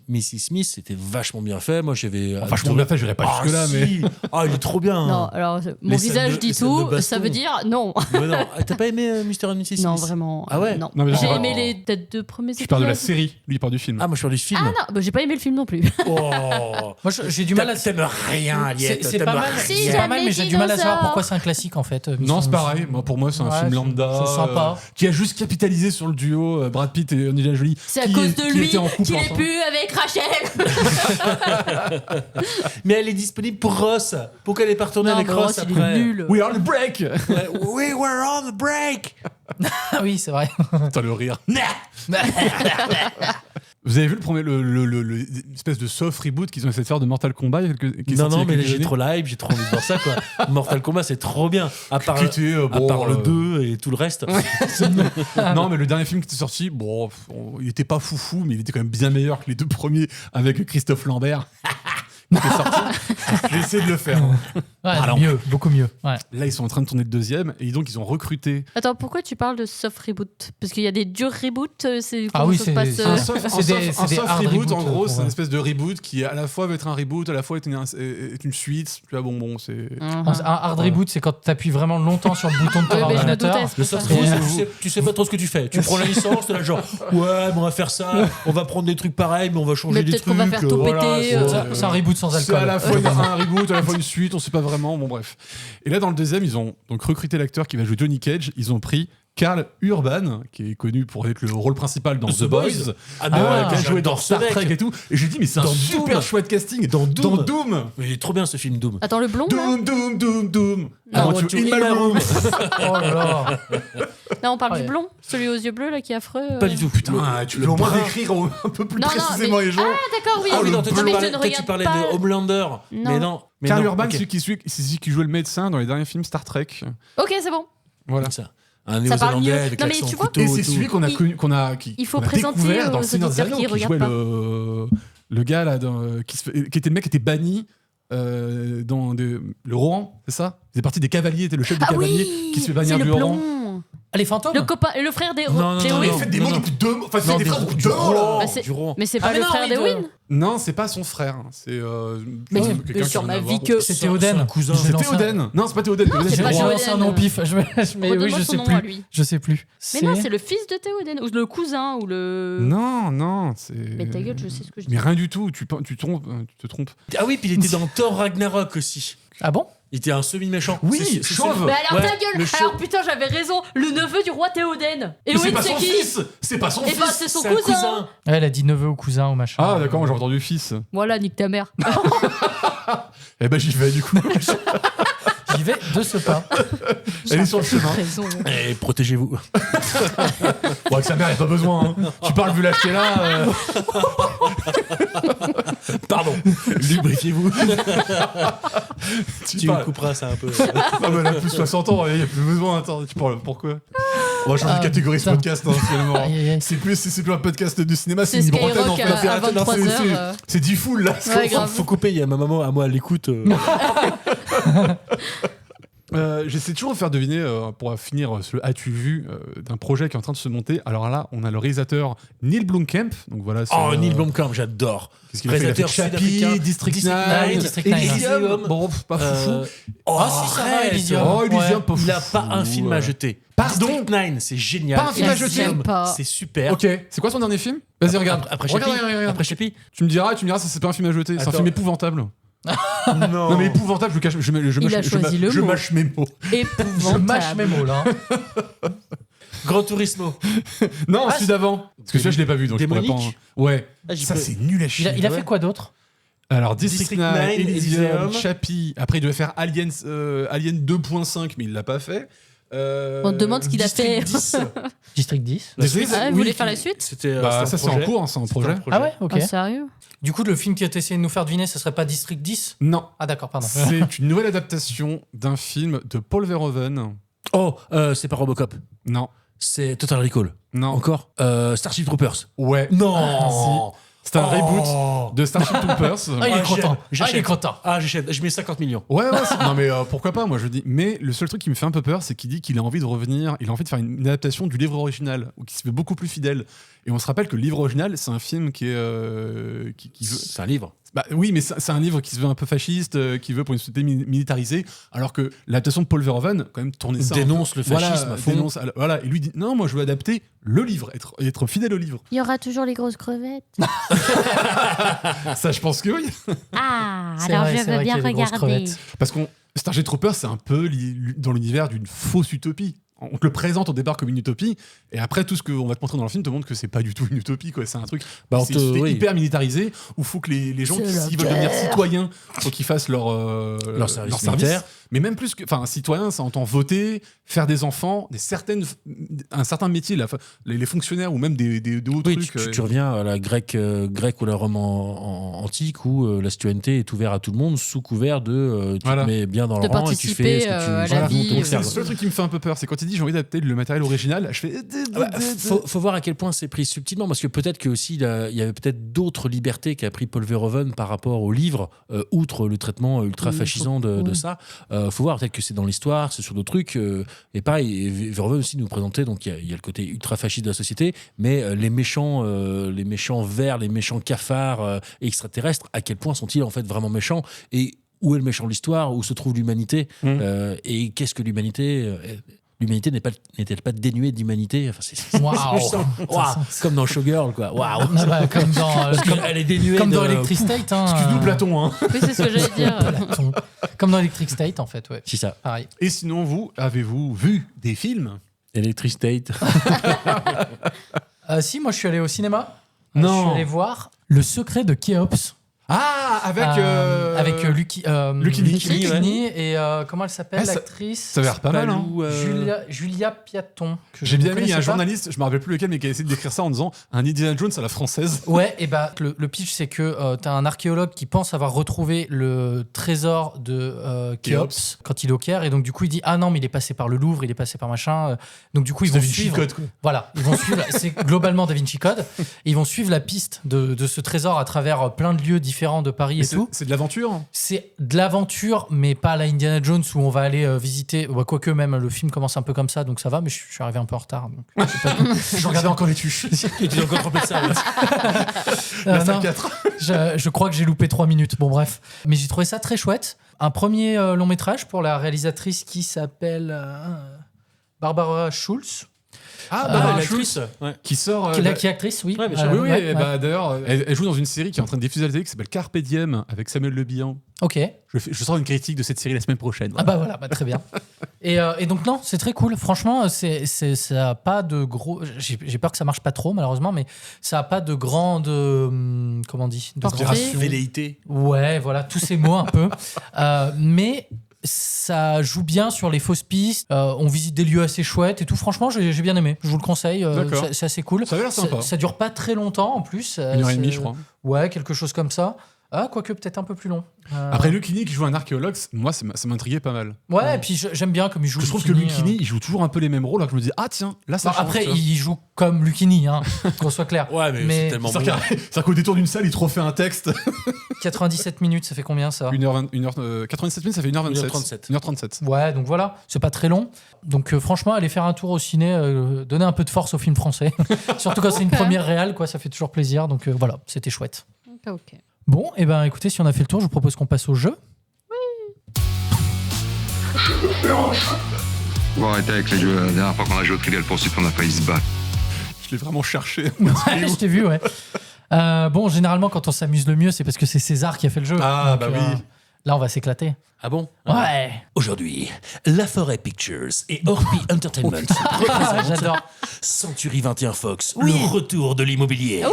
Mrs. Smith c'était vachement bien fait. Moi j'avais Vachement bien fait, je dirais pas jusque là, mais. si. Il est trop bien. Non, alors mon Les scènes visage de- dit les scènes de tout, baston. ça veut dire non. Mais non, t'as pas aimé Mr. and Mrs. Smith? Non, vraiment. Ah ouais. Non. Non, mais J'ai d'accord. aimé les peut-être deux premiers Je parle de la épisodes. série, lui il parle du film. Ah moi je parle du film. Ah non, bah, j'ai pas aimé le film non plus. Oh. Moi, j'ai du mal à. T'aimes rien, Aliette. C'est pas mal, Si, c'est pas j'aime mal, les mais j'ai du mal à savoir dinosaures. pourquoi c'est un classique en fait. Non, c'est pareil. Moi, pour moi, c'est un Ouais, film c'est- lambda. c'est sympa. Qui a juste capitalisé sur le duo Brad Pitt et Angelina Jolie. C'est à qui- cause de qui lui étaient en couple qu'il est ensemble. plus avec Rachel. Mais elle est disponible pour Ross. Pourquoi elle est pas retournée Non, avec mais Ross Ross, il est après? nul. We are on the break. Ouais, We were on the break. Ah oui, c'est vrai. Putain, le rire. Vous avez vu le premier, le espèce de soft reboot qu'ils ont essayé de faire de Mortal Kombat il y a qui est Non, sorti il y non, a mais quelques j'ai années. trop l'hype, j'ai trop envie de voir ça, quoi. Mortal Kombat, c'est trop bien. À part, Qui était, à bon, part le 2 et tout le reste. Non, mais le dernier film qui était sorti, bon, il était pas foufou, mais il était quand même bien meilleur que les deux premiers avec Christophe Lambert. Qui était sorti. J'ai essayé de le faire. hein. Ouais, Pardon. mieux, beaucoup mieux. Ouais. Là, ils sont en train de tourner le deuxième et donc ils ont recruté. Attends, pourquoi tu parles de soft reboot? Parce qu'il y a des durs reboots. C'est Ah comment oui, ça se c'est- passe c'est Un soft, c'est des- c'est des hard reboot, en reboots, gros, c'est ouais. une espèce de reboot qui à la fois va être un reboot, à la fois est une suite. Tu vois, bon, c'est. Un hard reboot, c'est quand t'appuies vraiment longtemps sur le bouton de ton Ouais, mais je me ordinateur. doutais, c'est Le pour soft ça. reboot, tu sais pas trop ce que tu fais. Tu prends la licence, t'es là genre, ouais, mais on va faire ça, on va prendre des trucs pareils, mais on va changer Mais des peut-être trucs. qu'on va faire tout voilà, péter. c'est- C'est un reboot sans C'est à alcool. la fois un reboot, à la fois une suite, on sait pas vraiment. Bon, bref. Et là, dans le deuxième, ils ont donc recruté l'acteur qui va jouer Johnny Cage. Ils ont pris Karl Urban, qui est connu pour être le rôle principal dans The Boys, Ah non, qui a joué dans j'adore ce Star mec. Trek et tout. Et j'ai dit, mais c'est un Dans super Doom. chouette casting. Dans Doom. Doom. Mais il est trop bien ce film Doom. Attends, le blond là Doom. I want to in my room. Oh là là. Non, on parle Oh, du yeah. blond, celui aux yeux bleus là qui est affreux. Pas du tout. Putain, tu peux au moins décrire un peu plus Non, non, précisément mais- les gens. Ah, d'accord, oui. Ah oui, non, toi, Non, mais je ne tu regarde parlais pas. de Homelander. Non. Mais non. Mais Karl non, Urban, ok. c'est celui qui jouait le médecin dans les derniers films Star Trek. Ok, c'est bon. Voilà. Comme ça. Un Ça parle néo-zélandais mieux. avec Non, mais l'accent tu vois, couteau Et c'est et tout. celui qu'on a Il- connu, qu'on a faut qu'on a présenter découvert dans aux Seigneur des auditeurs Anneaux, qui qui jouait regardent le gars là, qui était le mec qui était banni dans le Rohan, c'est ça? Il faisait partie des cavaliers, était le chef des Ah cavaliers oui, qui se fait c'est bannir le du Rohan. blond. Ah, les fantômes. Le copain, le frère des Non, non, des non, Mais Owen. il fait des Non, mots non. depuis deux. Enfin, c'est Non, des frères du depuis deux. Rohan. Bah, c'est- Du Rohan. Mais c'est Ah, pas mais le non, frère oui, des de- Owen. Non, c'est pas son frère. C'est Mais quelqu'un qui sur a ma rien à vie voir. que. C'était Oden. Son cousin. J'ai C'était lancé un- Oden. Non, c'est pas Théoden. Théoden, c'est J'ai pas Rohan. Théoden. lancé un nom au pif. Mais oui, Redonne-moi je son sais nom plus. à lui. Je sais plus. Mais non, c'est le fils de Théoden ou le cousin ou le. Non, c'est. Mais ta gueule, je sais ce que je dis. Mais rien du tout. Tu te trompes. Ah oui, puis il était dans Thor Ragnarok aussi. Ah bon? Il était un semi-méchant. Oui, C'est chauve. celui- Mais alors Ouais, ta gueule. le chauve. Alors putain, j'avais raison. Le neveu du roi Théoden. Et Mais c'est Owen, pas c'est son qui fils. C'est pas son Eh ben, fils. c'est son C'est un cousin. Ouais, elle a dit neveu ou cousin ou machin. Ah d'accord, moi j'ai entendu fils. Voilà, nique ta mère. Eh ben j'y vais du coup. J'y vais de ce pas. Elle est sur le chemin. Raison. Eh, protégez-vous. Bon, avec sa mère, il n'y a pas besoin. Hein. Tu parles vu l'âge qu'elle a. Pardon. Lubrifiez-vous. Tu Tu parles. couperas ça un peu. Ah, mais elle a plus de 60 ans, il n'y a plus besoin. Attends, tu parles pourquoi? On va changer de Ah, catégorie ce putain. podcast, hein, finalement. Aïe, aïe, aïe. C'est plus un podcast de cinéma, c'est C'est une libre antenne en Skyrock fait. à Non, 23h. c'est 10 full là. Ouais, grave. Faut couper, il y a ma maman à moi à l'écoute. J'essaie toujours de faire deviner, pour finir ce As-tu vu d'un projet qui est en train de se monter. Alors là, on a le réalisateur Neil Blomkamp. Donc voilà, c'est, Oh, Neil Blomkamp, j'adore. Qu'est-ce qu'il a fait? Il a fait Réalisateur Chappie, sud-africain. District District 9, Nine, District Nine. Elysium. Bon, pas foufou. Ah, si, ça va, arrête. Elysium. Oh, Elysium, pas Il a foufou, pas un film à jeter. Pardon? District 9, c'est génial. Pas un film à Elysium, jeter. Pas. C'est super. Ok, c'est quoi son dernier film? Vas-y, regarde. Après Regarde, Chappie. regarde. Après Chappie. Tu me diras, ça c'est pas un film à jeter, c'est un Attends. film épouvantable. Non. Non mais épouvantable, Il a choisi le je mot. mâche mes mots. Je mâche mes Épouvantable. mots là. Gran Turismo. Non, Ah, celui d'avant. Parce que celui-là je l'ai pas vu, donc je pourrais pas. Démonique. Ouais. Ah, j'y Ça peux- c'est nul à chier. Il a fait quoi d'autre? Alors District District 9, 9, Elysium, Elysium. Chappie. Après il devait faire Alien 2.5, mais il l'a pas fait. On te demande ce qu'il a fait. District 10. District 10. Désolé, Ah, vous voulez faire la suite? C'était Bah c'était ça un c'est en projet. cours, hein, c'est en C'était projet. un projet. Ah ouais, ok. Oh, sérieux? Du coup, le film qui a essayé de nous faire deviner, ce serait pas District 10? Non. Ah d'accord, pardon. C'est une nouvelle adaptation d'un film de Paul Verhoeven. Oh, c'est pas Robocop. Non. C'est Total Recall. Non. Encore Starship Troopers. Ouais. Non. C'est un Oh. reboot de Starship Troopers. Ah, il est Ah, content. j'achète. Ah, il est content. Ah, j'achète. Je mets 50 millions. Ouais, non mais pourquoi pas, moi je dis. Mais le seul truc qui me fait un peu peur, c'est qu'il dit qu'il a envie de revenir, il a envie de faire une adaptation du livre original, ou qui se fait beaucoup plus fidèle. Et on se rappelle que le livre original, c'est un film qui est. Qui veut. C'est un livre. Bah oui, mais c'est un livre qui se veut un peu fasciste, qui veut pour une société militarisée, alors que l'adaptation de Paul Verhoeven, quand même, tournait ça. Dénonce le fascisme à fond. Dénonce, voilà, et lui dit non, moi je veux adapter le livre, être fidèle au livre. Il y aura toujours les grosses crevettes. Ça, je pense que oui. Ah, C'est alors vrai, je c'est veux vrai bien qu'il y a des grosses regarder. crevettes. Parce qu'on Starship Troopers, c'est un peu dans l'univers d'une fausse utopie. On te le présente au départ comme une utopie, et après tout ce qu'on va te montrer dans le film te montre que c'est pas du tout une utopie, quoi. C'est un truc Bah, on c'est te- une société oui. hyper militarisé où faut que les gens C'est la s'ils veulent devenir guerre. citoyens, faut qu'ils fassent leur service militaire. Mais même plus que, enfin, citoyen, ça entend voter, faire des enfants, un certain métier, les fonctionnaires ou même des hauts Oui, trucs. tu reviens à la grecque ou la Rome antique où la citoyenneté est ouverte à tout le monde sous couvert de tu Voilà. te mets bien dans De le rang et tu fais ce que tu participer, à la voilà. vie, Donc, C'est le seul truc qui me fait un peu peur, c'est quand il dit j'ai envie d'adapter le matériel original, je fais. Ah bah, faut voir à quel point c'est pris subtilement, parce que peut-être que aussi il y avait peut-être d'autres libertés qu'a pris Paul Verhoeven par rapport au livre, outre le traitement ultra fascisant de ça. Faut voir, peut-être que c'est dans l'histoire, c'est sur d'autres trucs. Et pareil, Verhoeven aussi nous présentait, donc il y a le côté ultra fasciste de la société, mais les méchants vers, les méchants cafards extraterrestres, à quel point sont-ils en fait vraiment méchants, et où est le méchant de l'histoire, où se trouve l'humanité, et qu'est-ce que l'humanité L'humanité n'est-elle pas dénuée d'humanité? Enfin, Waouh. Waouh, comme dans Showgirl, quoi. Waouh. Ah bah, comme dans, Elle est dénuée comme de... dans Electric State. Hein, Excuse-nous Platon, hein. Oui, c'est ce que j'allais dire. Platon. Comme dans Electric State, en fait, ouais. C'est ça. Pareil. Et sinon, avez-vous vu des films? Electric State. Si, moi je suis allé au cinéma. Non. Je suis allé voir Le secret de Khéops. Ah, avec Lucchini, et comment elle s'appelle, Ah, l'actrice ça a l'air pas mal, hein. Julia Piaton. que je J'ai ne bien aimé, il y a un connaissais pas. journaliste, je me rappelle plus lequel, mais qui a essayé de décrire ça en disant un Indiana Jones à la française. Ouais, et bah le pitch c'est que t'as un archéologue qui pense avoir retrouvé le trésor de Khéops quand il est au Caire, et donc du coup il dit ah non mais il est passé par le Louvre, il est passé par machin, donc du coup ils vont suivre. Code, quoi. Voilà, ils vont suivre. C'est globalement Da Vinci Code. Et ils vont suivre la piste de ce trésor à travers plein de lieux différents de Paris et tout. C'est de l'aventure. C'est de l'aventure, mais pas la Indiana Jones où on va aller visiter. Bah, quoique même le film commence un peu comme ça, donc ça va. Mais je suis arrivé un peu en retard. Donc, Je regardais encore les tuches. Tu as encore trompé ça. La salle non, 4. je crois que j'ai loupé 3 minutes. Bon, bref. Mais j'ai trouvé ça très chouette. Un premier long métrage pour la réalisatrice qui s'appelle Barbara Schulz. L'actrice. Ouais. Qui sort. Qui est actrice, oui. Ouais, bien sûr. Oui, ouais. bah, d'ailleurs, elle joue dans une série qui est en train de diffuser à la télé qui s'appelle Carpe Diem avec Samuel Le Bihan. Ok. Je sors une critique de cette série la semaine prochaine. Ah bah voilà, bah très bien. Et donc non, c'est très cool. Franchement, ça a pas de gros. J'ai peur que ça marche pas trop malheureusement, mais ça a pas de grande, comment on dit, de Portée. grande- Velléité. Ouais, voilà, tous ces mots un peu. Mais ça joue bien sur les fausses pistes. On visite des lieux assez chouettes et tout. Franchement, j'ai bien aimé. Je vous le conseille. D'accord. C'est assez cool. Ça avait l'air sympa. Ça dure pas très longtemps en plus. 1h30, je crois. Ouais, quelque chose comme ça. Ah, quoique peut-être un peu plus long. Après, Lucchini qui joue un archéologue, moi, ça m'intriguait pas mal. Ouais, et puis j'aime bien comme il joue. Je trouve que Lucchini, il joue toujours un peu les mêmes rôles. Alors que je me dis, ah tiens, là ça Bon, change. après, tu vois. il joue comme Lucchini, hein, qu'on soit clair. Ouais, mais c'est tellement bon. C'est-à-dire qu'au détour d'une salle, il te refait un texte. 97 minutes, ça fait combien ça 97 minutes, ça fait 1h27. 1h37. 1h37. Ouais, donc voilà, c'est pas très long. Donc franchement, aller faire un tour au ciné, donner un peu de force au film français. Surtout quand c'est une première réale, quoi, ça fait toujours plaisir. Donc voilà, c'était chouette. Ok. Bon, et ben écoutez, si on a fait le tour, je vous propose qu'on passe au jeu. Bon, arrêtez avec les jeux. La dernière fois qu'on a joué au Trivial Pursuit, on a failli se battre. Je l'ai vraiment cherché. Ouais, je t'ai vu, ouais. Bon, généralement, quand on s'amuse le mieux, c'est parce que c'est César qui a fait le jeu. Ah, Donc, bah oui. Là, on va s'éclater. Ah bon? Ouais. Aujourd'hui, La Forêt Pictures et Orpi Entertainment représentent J'adore. Century 21 Fox, le retour de l'immobilier.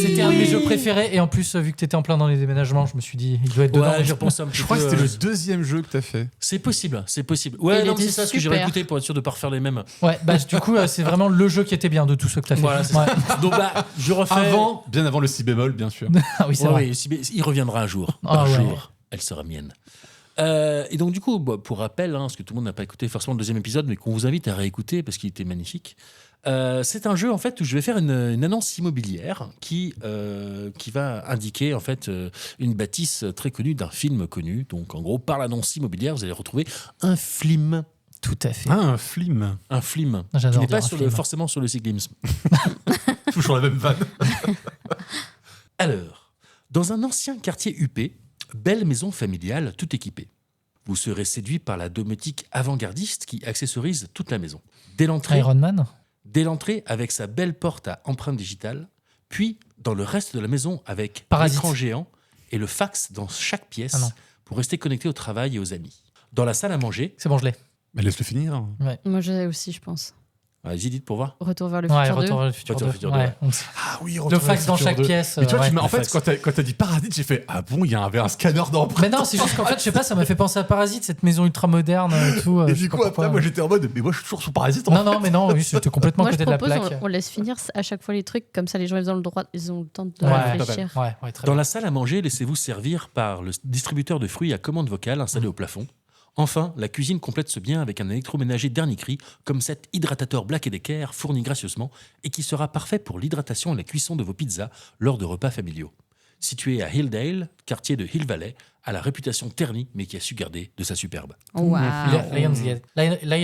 C'était un de mes jeux préférés. Et en plus, vu que t'étais en plein dans les déménagements, je me suis dit, il doit être dedans. Ouais, je repense un petit Je peu. crois que c'était le deuxième jeu que t'as fait. C'est possible, c'est possible. Ouais, Il non, était c'est ça, ce que j'ai super. réécouté pour être sûr de pas refaire les mêmes. Ouais, bah du coup, c'est vraiment le jeu qui était bien de tous ceux que t'as fait. Voilà, c'est Ouais. ça. Donc là, je refais. Bien avant le si bémol, bien sûr. Ah oui, c'est Ouais, vrai. ouais, il reviendra un jour. Ah un ouais. jour, elle sera mienne. Et donc, du coup, pour rappel, parce que tout le monde n'a pas écouté forcément le deuxième épisode, mais qu'on vous invite à réécouter parce qu'il était magnifique. C'est un jeu en fait où je vais faire une annonce immobilière qui va indiquer en fait une bâtisse très connue d'un film connu. Donc, en gros, par l'annonce immobilière, vous allez retrouver un film. Tout à fait. Ah, un film. Un film. J'adore Qui n'est dire pas un film. forcément sur le cyclisme. Toujours la même vanne. Alors, dans un ancien quartier huppé, belle maison familiale tout équipée. Vous serez séduit par la domotique avant-gardiste qui accessorise toute la maison. Dès l'entrée, Iron Man. avec sa belle porte à empreinte digitale, puis dans le reste de la maison avec Parasite. l'écran géant et le fax dans chaque pièce Ah non. pour rester connecté au travail et aux amis. Dans la salle à manger, C'est bon, je l'ai. Mais laisse-le finir. Moi, j'ai aussi, je pense. vas-y, dites pour voir. Retour vers le Ouais, futur 2. Retour vers le futur Retour 2. vers le futur 2, Ouais. ouais. Donc, Ah oui, le fax dans chaque pièce. Mais toi, ouais. en fait, fax. quand t'as dit Parasite, j'ai fait ah bon, il y avait un scanner d'empreinte. Mais non, c'est juste qu'en fait, je sais pas, ça m'a fait penser à Parasite, cette maison ultra moderne et tout. Et je sais du pas coup, pourquoi. après, moi j'étais en mode, mais moi je suis toujours sous Parasite. Non, mais non, oui, c'était complètement à Moi, je côté de la propose, plaque. on laisse finir à chaque fois les trucs, comme ça les gens ils ont le temps de Ouais, réfléchir. ouais, très Dans bien. la salle à manger, laissez-vous servir par le distributeur de fruits à commande vocale installé au plafond. Enfin, la cuisine complète ce bien avec un électroménager dernier cri, comme cet hydratateur Black & Decker fourni gracieusement et qui sera parfait pour l'hydratation et la cuisson de vos pizzas lors de repas familiaux. Situé à Hilldale, quartier de Hill Valley, à la réputation ternie mais qui a su garder de sa superbe. Waouh. Lion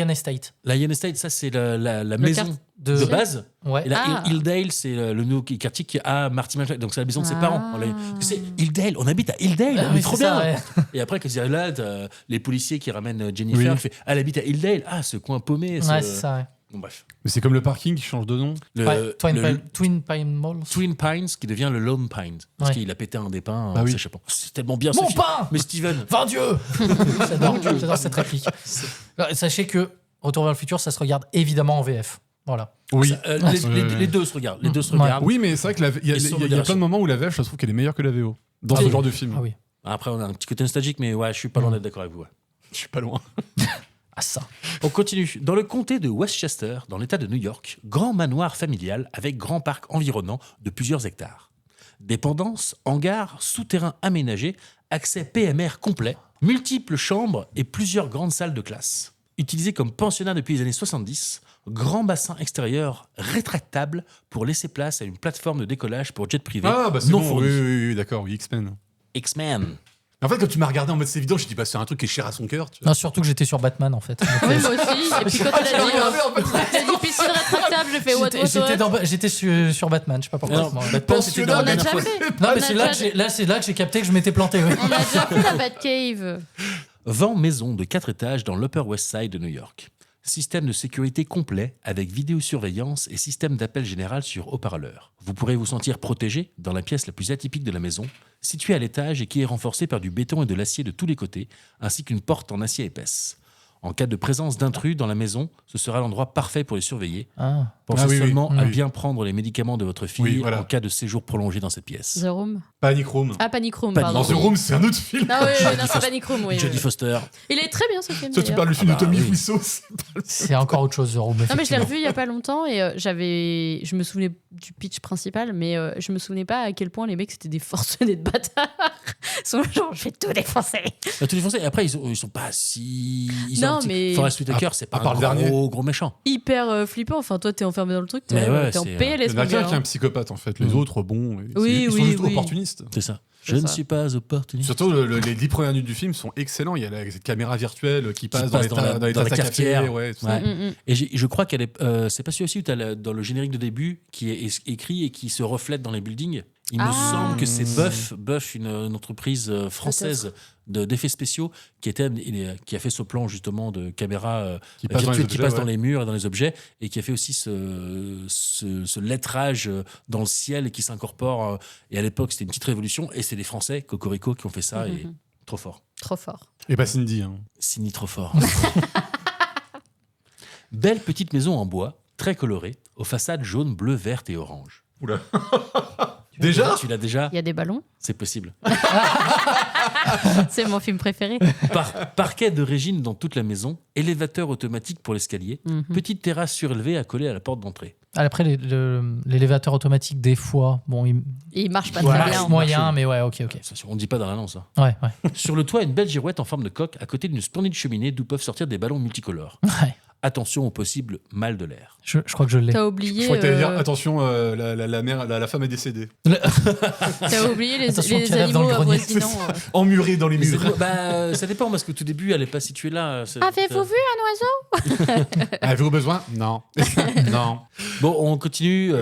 Estate. Lion Estate, ça c'est la maison de de base. Ouais. Et là, Ah. Hilldale, c'est le nouveau quartier qui a Marty McFly. Donc c'est la maison de ses Ah. parents. Parce que c'est Hilldale, on habite à Hilldale, Ah mais oui, trop c'est ça, bien. ouais. Et après, quand il y a là, t'as les policiers qui ramènent Jennifer, Oui. qui fait elle habite à Hilldale. Ah, ce coin paumé. Ouais, c'est ça, ouais. Bon, bref. Mais c'est comme le parking qui change de nom. Le, Twin Pine Malls. Twin Pines qui devient le Lone Pines. Parce Ouais. qu'il a pété un des pins Bah en oui. s'échappant. C'est tellement bien Mon ce film. pain Mais Steven. Vin Dieu J'adore cette réplique. Sachez que Retour vers le futur, ça se regarde évidemment en VF. Voilà. Oui. Les deux se regardent. Les deux se regardent. Oui, mais c'est vrai qu'il y a plein de moments où la VF, je trouve qu'elle est meilleure que la VO. Dans ce genre de film. Ah oui. Après, on a un petit côté nostalgique, mais ouais, je suis pas loin d'être d'accord avec vous. Ouais. Je suis pas loin. Ah ça. On continue. Dans le comté de Westchester, dans l'État de New York, grand manoir familial avec grand parc environnant de plusieurs hectares. Dépendance, hangar, souterrain aménagé, accès PMR complet, multiples chambres et plusieurs grandes salles de classe. Utilisé comme pensionnat depuis les années 70, grand bassin extérieur rétractable pour laisser place à une plateforme de décollage pour jet privé Ah, bah c'est non bon, fourni. oui, d'accord, oui, X-Men. X-Men. En fait, quand tu m'as regardé en mode c'est évident, je dis bah c'est un truc qui est cher à son cœur. Tu vois. Non, surtout que j'étais sur Batman en fait. Oui, moi aussi. Et puis quand t'as dit piscine rétractable, j'ai fait what. J'étais sur Batman, je sais pas pourquoi. Non, Batman, c'était dans On la a dernière déjà fois. fait. Non, mais On a c'est là que j'ai capté que je m'étais planté. Oui. On a déjà fait la Batcave. 20 maisons de 4 étages dans l'Upper West Side de New York. Système de sécurité complet avec vidéosurveillance et système d'appel général sur haut-parleur. Vous pourrez vous sentir protégé dans la pièce la plus atypique de la maison, située à l'étage et qui est renforcée par du béton et de l'acier de tous les côtés, ainsi qu'une porte en acier épaisse. En cas de présence d'intrus dans la maison, ce sera l'endroit parfait pour les surveiller. Ah. Pensez oui, seulement à oui. bien prendre les médicaments de votre fille Oui, voilà. en cas de séjour prolongé dans cette pièce. The Room. Panic Room. Ah, Panic Room, Panic pardon. Dans The Room, c'est un autre film. Ah oui, non, c'est Panic Room, oui. Jodie Foster. Il est très bien ce film. Toi, tu d'ailleurs. parles du film de Tommy oui. Wiseau. C'est encore autre chose, The Room. Non, mais je l'ai effectivement. revu il y a pas longtemps et je me souvenais du pitch principal, mais je me souvenais pas à quel point les mecs c'était des forcenés de bâtards. Ils sont genre, je vais tout défoncer. Tous les Français, après, ils sont pas si. Ils Non, ont un petit- mais- Forest Whitaker, c'est pas à part un le dernier. gros méchant. Hyper flippant. Enfin, toi, t'es enfermé dans le truc, Mais ouais, t'es en c'est, PLS. Il y en a mon qu'un gars, qui est un hein. psychopathe en fait. Les autres, bon, Oui, ils sont oui, juste oui. opportunistes. C'est ça. C'est Je ne ça. suis pas opportuniste. Surtout les 10 premières minutes du film sont excellents. Il y a cette caméra virtuelle qui passe passe dans les dans la tasses à café, cafetière. ouais, tout Ouais. ça. Et je crois qu'elle est. C'est pas celui aussi où tu as dans le générique de début qui est écrit et qui se reflète dans les buildings. Il me semble que c'est Buff, une entreprise française d'effets spéciaux qui a fait ce plan justement de caméra Qui passe dans les virtuelle qui objets, passe ouais. dans les murs et dans les objets et qui a fait aussi ce lettrage dans le ciel et qui s'incorpore. Et à l'époque, c'était une petite révolution et c'est des Français, Cocorico, qui ont fait ça et trop fort. Trop fort. Et pas Cindy. Hein. Cindy trop fort. Belle petite maison en bois, très colorée, aux façades jaunes, bleues, vertes et oranges. Oula. Déjà Tu l'as déjà Il y a des ballons. C'est possible. C'est mon film préféré. Parquet de Régine dans toute la maison, élévateur automatique pour l'escalier, petite terrasse surélevée accolée à la porte d'entrée. Après, l'élévateur automatique, des fois, bon, Il marche pas il très marche bien. moyen, mais ouais, ok. On ne dit pas dans l'annonce. Hein. Ouais. Sur le toit, une belle girouette en forme de coque à côté d'une splendide cheminée d'où peuvent sortir des ballons multicolores. Ouais. Attention au possible mal de l'air. Je crois que je l'ai. T'as Je oublié. crois que t'allais dire attention, la femme est décédée. T'as oublié les Attention, cadavre dans animaux le grenier. avoisinants. Emmurée dans les Mais murs. ça dépend parce qu'au tout début, elle n'est pas située là. Avez-vous vu un oiseau? Avez-vous besoin Non. Non. Bon, on continue.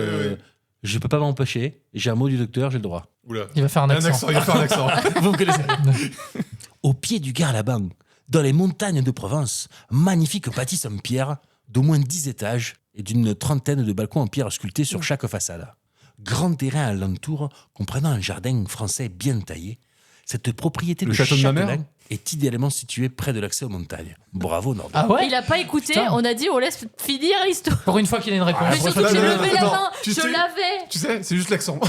Je peux pas m'empêcher. J'ai un mot du docteur, j'ai le droit. Oula. Il va faire un accent. Il va faire un accent. Vous me connaissez. Au pied du Garlabang, dans les montagnes de Provence, magnifique bâtisse en pierre d'au moins 10 étages et d'une trentaine de balcons en pierre sculptés sur chaque façade. Grand terrain alentour, comprenant un jardin français bien taillé. Cette propriété Le de château de ma mère Châtelain est idéalement située près de l'accès aux montagnes. Bravo, Nord. Ah ouais. Il a pas écouté, Putain. on a dit on laisse finir l'histoire. Pour une fois qu'il a une réponse. Mais surtout que j'ai levé la main, tu je sais- l'avais. Tu sais, c'est juste l'accent.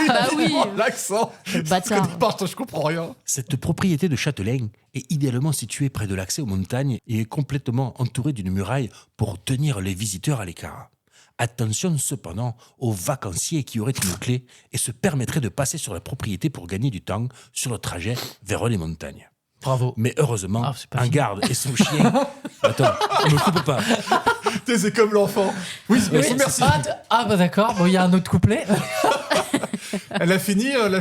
Bah oui. L'accent. Bâtard. Au départ, je comprends rien. Cette propriété de Châtelain est idéalement située près de l'accès aux montagnes et est complètement entourée d'une muraille pour tenir les visiteurs à l'écart. Attention cependant aux vacanciers qui auraient une clé et se permettraient de passer sur la propriété pour gagner du temps sur le trajet vers les montagnes. Bravo. Mais heureusement, Ah, c'est pas un fini. garde et son chien... Attends, on me coupe pas. Tu sais, c'est comme l'enfant. Oui, merci. Bah d'accord, bon, il y a un autre couplet. Elle a fini, la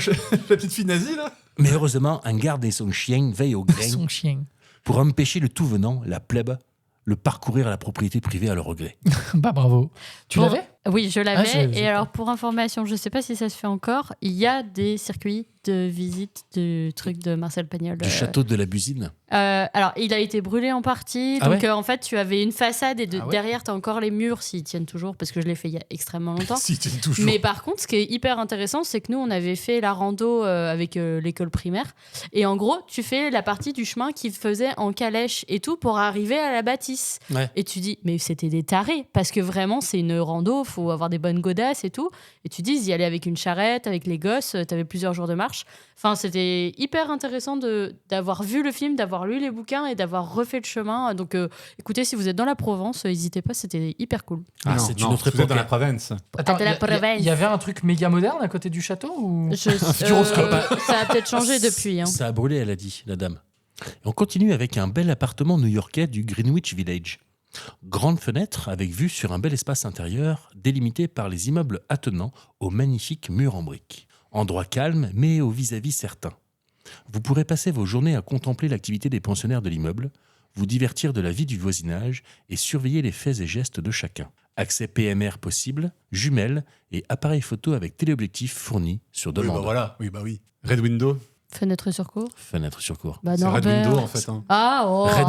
petite fille nazie, là Mais heureusement, un garde et son chien veillent au grain Son chien. pour empêcher le tout venant, la plèbe, le parcourir à la propriété privée à leur regret. Bah bravo. Tu Bon, l'avais? Oui, je l'avais. Ah, j'ai et pas. alors, pour information, je sais pas si ça se fait encore, il y a des circuits de visite du truc de Marcel Pagnol. Du château de la Busine. Alors, il a été brûlé en partie. Ah Donc, ouais en fait, tu avais une façade et derrière, tu as encore les murs, s'ils tiennent toujours, parce que je l'ai fait il y a extrêmement longtemps. S'ils tiennent toujours. Mais par contre, ce qui est hyper intéressant, c'est que nous, on avait fait la rando avec l'école primaire. Et en gros, tu fais la partie du chemin qu'ils faisaient en calèche et tout pour arriver à la bâtisse. Ouais. Et tu dis, mais c'était des tarés, parce que vraiment, c'est une rando, faut avoir des bonnes godasses et tout. Et tu dis, ils y allaient avec une charrette, avec les gosses, t'avais plusieurs jours de marche. Enfin, c'était hyper intéressant d'avoir vu le film, d'avoir lu les bouquins et d'avoir refait le chemin. Donc, écoutez, si vous êtes dans la Provence, n'hésitez pas, c'était hyper cool. Ah, non, c'est une non, autre vous êtes époque. dans la Provence. Attends, de la Provence. il y avait un truc méga moderne à côté du château ou... Futuroscope. Ça a peut-être changé depuis. Hein. Ça a brûlé, elle a dit, la dame. Et on continue avec un bel appartement new-yorkais du Greenwich Village. Grande fenêtre avec vue sur un bel espace intérieur délimité par les immeubles attenants aux magnifiques murs en briques. Endroit calme mais au vis-à-vis certain. Vous pourrez passer vos journées à contempler l'activité des pensionnaires de l'immeuble, vous divertir de la vie du voisinage et surveiller les faits et gestes de chacun. Accès PMR possible, jumelles et appareil photo avec téléobjectif fourni sur Oui, demande. bah voilà. Oui, bah oui. Red Window. Fenêtre sur cours. Fenêtre sur cours. Bah, C'est Red Norbert. Window, en fait. Hein. Ah, oh. Red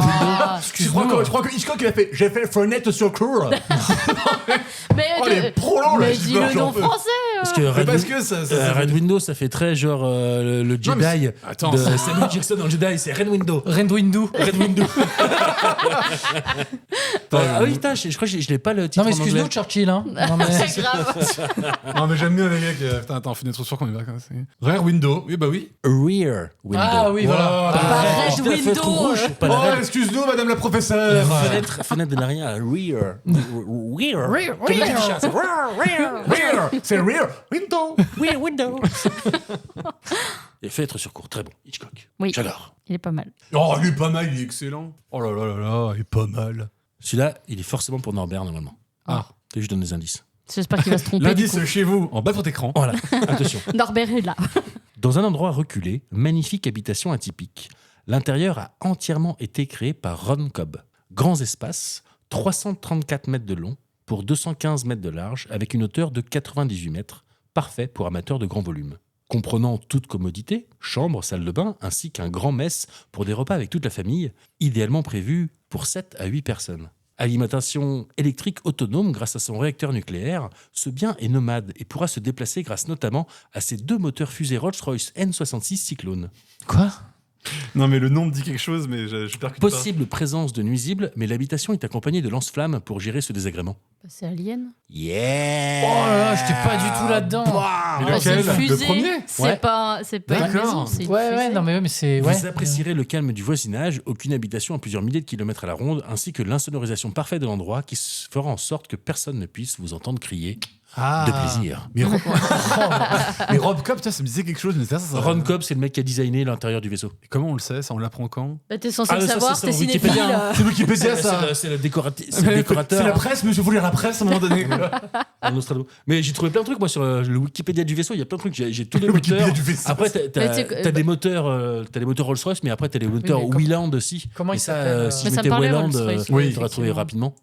Window. Je crois que Hitchcock, il a fait « J'ai fait fenêtre sur cour ». Mais, Oh, les prolos, là, mais je dis-le j'en dans peux. français. Parce que Mais Red, parce Win- que ça Red Window, ça fait très genre le Non, Jedi mais attends, de c'est- Samuel Jackson dans le Jedi, c'est Red Window. Red Window. Red Window. Ah oui, putain, je crois que je l'ai pas le titre Non mais en anglais. excuse-nous Churchill. Hein. Non, mais... C'est grave. Non, mais j'aime bien les gars qui... Putain, attends, fenêtre sur cour, on est d'accord. Rear Window. Oui, bah oui. Rear Window. Ah oui, voilà. Pas Red Red Window. Window. Rouge, pas la Oh, red. excuse-nous, madame la professeure. Fenêtre de l'arrière, rear. Rear. Rear. Comme le petit chat, c'est rear, rear. Rear. C'est Rear Window. Rear window. Et fenêtre sur cour, très bon. Hitchcock. Oui. J'adore. Il est pas mal. Oh, il est pas mal, il est excellent. Oh là là là là, il est pas mal. Celui-là, il est forcément pour Norbert, normalement. Ah. Je donne des indices. J'espère qu'il va se tromper. du L'indice coup. chez vous, en bas de votre écran. Voilà, attention. Norbert est là. Dans un endroit reculé, magnifique habitation atypique. L'intérieur a entièrement été créé par Ron Cobb. Grands espaces, 334 mètres de long pour 215 mètres de large, avec une hauteur de 98 mètres, parfait pour amateurs de grand volume. Comprenant toute commodité, chambre, salle de bain, ainsi qu'un grand mess pour des repas avec toute la famille, idéalement prévu pour 7 à 8 personnes. Alimentation électrique autonome grâce à son réacteur nucléaire, ce bien est nomade et pourra se déplacer grâce notamment à ses 2 moteurs fusées Rolls-Royce N66 Cyclone. Quoi? Non, mais le nom me dit quelque chose, mais je percute pas. Possible présence de nuisibles, mais l'habitation est accompagnée de lance-flammes pour gérer ce désagrément. C'est Alien. Yeah. Oh là là, j'étais pas du tout là-dedans. Mais c'est lequel? une Le fusée. premier? C'est Ouais. pas une D'accord. maison, c'est une Ouais, fusée. non mais c'est... Ouais. Vous apprécierez le calme du voisinage, aucune habitation à plusieurs milliers de kilomètres à la ronde, ainsi que l'insonorisation parfaite de l'endroit qui fera en sorte que personne ne puisse vous entendre crier de plaisir. Mais Rob Cobb, ça me disait quelque chose, mais ça Ron Cobb, c'est le mec qui a designé l'intérieur du vaisseau. Et comment on le sait? Ça, on l'apprend quand? Bah, t'es censé le ça, savoir, c'est t'es sur Wikipédia, cinéphile. hein. C'est Wikipédia, ça. C'est le décorateur. C'est la presse, mais je voulais lire la presse à un moment donné. En Australie. Mais j'ai trouvé plein de trucs, moi, sur le Wikipédia du vaisseau. Il y a plein de trucs. J'ai tous les Le Wikipédia moteurs. du vaisseau. Après, Mais t'as des moteurs, t'as des moteurs Rolls-Royce, mais après, t'as les moteurs mais comme- Weyland aussi. Comment Et il ça, s'appelle, si Mais je ça me mettais parlait, Weyland, Rolls-Royce, oui, oui, tu auras trouvé effectivement. rapidement.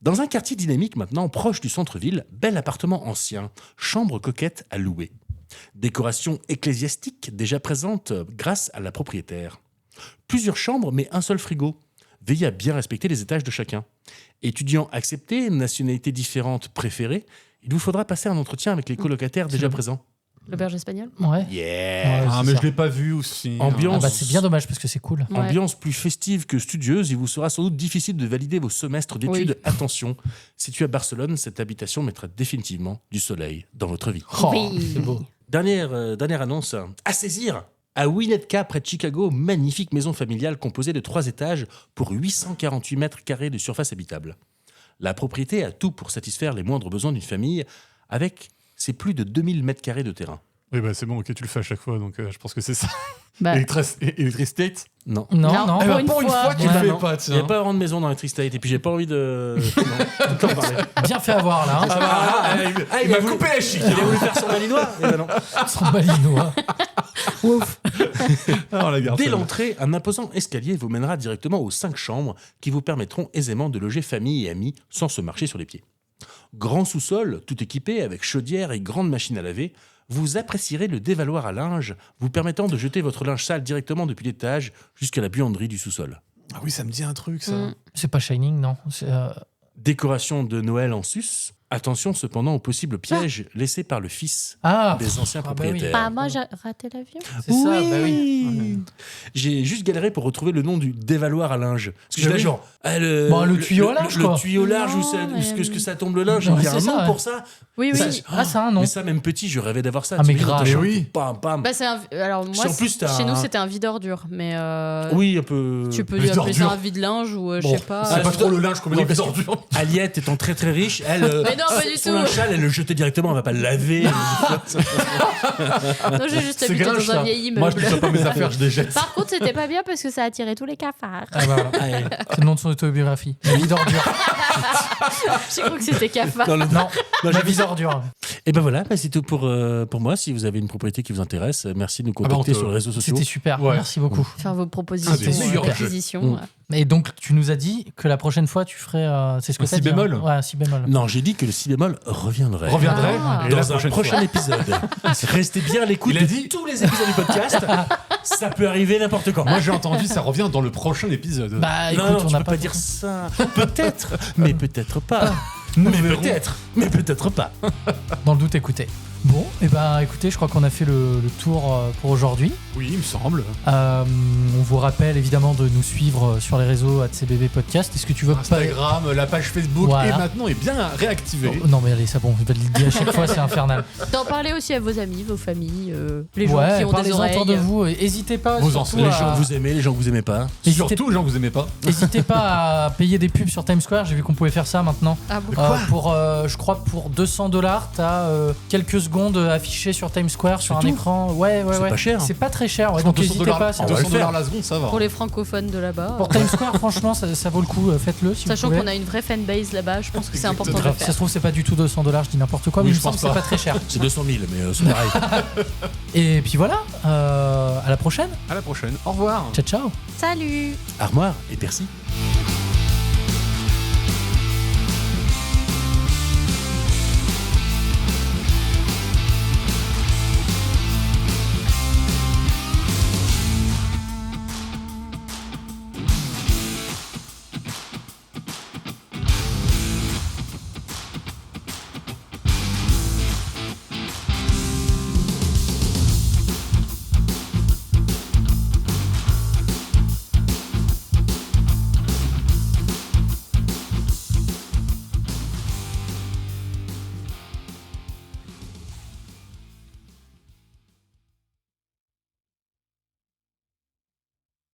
Dans un quartier dynamique maintenant, proche du centre-ville, bel appartement ancien, chambre coquette à louer. Décoration ecclésiastique déjà présente grâce à la propriétaire. Plusieurs chambres, mais un seul frigo. Veillez à bien respecter les étages de chacun. Étudiants acceptés, nationalités différentes préférées, il vous faudra passer un entretien avec les colocataires déjà présents. L'auberge espagnole. Ouais. Yeah. Ah, c'est mais ça. je l'ai pas vu aussi. Ambiance. Ah bah c'est bien dommage parce que c'est cool. Ouais. Ambiance plus festive que studieuse, il vous sera sans doute difficile de valider vos semestres d'études. Oui. Attention, située à Barcelone, cette habitation mettra définitivement du soleil dans votre vie. Oh, Oui. c'est beau. Dernière annonce à saisir. À Winnetka, près de Chicago, magnifique maison familiale composée de 3 étages pour 848 mètres carrés de surface habitable. La propriété a tout pour satisfaire les moindres besoins d'une famille avec ses plus de 2000 mètres carrés de terrain. Oui, bah c'est bon, ok, tu le fais à chaque fois, donc je pense que c'est ça. Bah, Electricity? Non. Non, non. Eh ben, Pour une fois. tu le Ah, fais non. pas, Il n'y a tiens. pas vraiment de maison dans Electricity et puis j'ai pas envie de tout le temps parler. Bien fait avoir là. Hein. Il m'a coupé la chic. Il a voulu faire son malinois. Eh ben non. Son malinois. ouf. Ah, on la garde, Dès celle-là. l'entrée, un imposant escalier vous mènera directement aux 5 chambres qui vous permettront aisément de loger famille et amis sans se marcher sur les pieds. Grand sous-sol, tout équipé avec chaudière et grande machine à laver, vous apprécierez le dévaloir à linge, vous permettant de jeter votre linge sale directement depuis l'étage jusqu'à la buanderie du sous-sol. Ah oui, ça me dit un truc, ça. C'est pas Shining, non. Décoration de Noël en sus. Attention cependant aux possibles pièges laissés par le fils des anciens propriétaires. Bah, moi, j'ai raté l'avion. C'est ça, bah oui. J'ai juste galéré pour retrouver le nom du dévaloir à linge. Parce que je suis là, genre, le tuyau à linge, quoi. Le tuyau large, où que ça tombe le linge, il y a un nom pour ça. Oui, oui. C'est un nom. Mais ça, même petit, je rêvais d'avoir ça. Ah, mais grave. Oui. Pam, pam. Bah, alors, moi, En plus, chez nous, c'était un vide-ordure. Mais oui, un peu. tu peux appeler ça un vide-linge ou je sais pas. C'est pas trop le linge qu'on met dans le vide-ordure. Aliette étant très très riche, elle. Mais non, pas du son tout. linge sale, elle le jetait directement, elle va pas le laver. Non, j'ai juste habité dans un vieil immeuble. Moi, je ne pas mes affaires, je les jette. Par contre, c'était pas bien parce que ça attirait tous les cafards. Ah, voilà. C'est le nom de son autobiographie. La vie d'ordure. J'ai cru que c'était cafard. Non, la vie d'ordure. Et ben voilà, c'est tout pour moi. Si vous avez une propriété qui vous intéresse, merci de nous contacter sur les réseaux sociaux. C'était super, merci beaucoup. Faire vos propositions, d'acquisition. Et donc, tu nous as dit que la prochaine fois, tu ferais. C'est ce que un t'as si dit, bémol. Ouais, un si bémol. Non, j'ai dit que le si bémol reviendrait. Et dans un prochain épisode. Restez bien à l'écoute de dit tous les épisodes du podcast. Ça peut arriver n'importe quand. Moi, j'ai entendu, ça revient dans le prochain épisode. Bah, écoute, non, on tu n'a peux pas pas dire ça. Peut-être, mais peut-être pas. Mais peut-être pas. Dans le doute, écoutez. Bon, et ben écoutez, je crois qu'on a fait le tour pour aujourd'hui. Oui, il me semble. On vous rappelle évidemment de nous suivre sur les réseaux @CBB Podcast. Est-ce que tu veux Instagram, la page Facebook Voilà. est maintenant bien réactivée. Non mais allez, c'est bon, je vais le dire à chaque fois, c'est infernal. D'en parler aussi à vos amis, vos familles, les gens qui ont des parlez-en oreilles. autour de vous. N'hésitez pas. Vos surtout anciens, Les gens que vous aimez, les gens que vous aimez pas. Surtout les gens que vous aimez pas. N'hésitez pas à payer des pubs sur Times Square. J'ai vu qu'on pouvait faire ça maintenant. Ah bon. Pour, je crois, pour $200, t'as quelques secondes affichées sur Times Square sur un tout écran. Ouais. C'est pas cher. C'est pas très cher. Ouais, donc n'hésitez pas. on va le faire. $200 la seconde, ça va. Pour les francophones de là-bas. Pour Times Square, franchement, ça vaut le coup. Faites-le si Sachant vous pouvez. qu'on a une vraie fanbase là-bas, je pense que c'est important de le Grave. Si faire. ça se trouve, c'est pas du tout $200, je dis n'importe quoi, Oui, mais il je me semble pense que c'est pas. pas très cher. C'est 200 000, mais c'est pareil. Et puis voilà, à la prochaine. À la prochaine. Au revoir. Ciao, ciao. Salut. Armoire et Percy.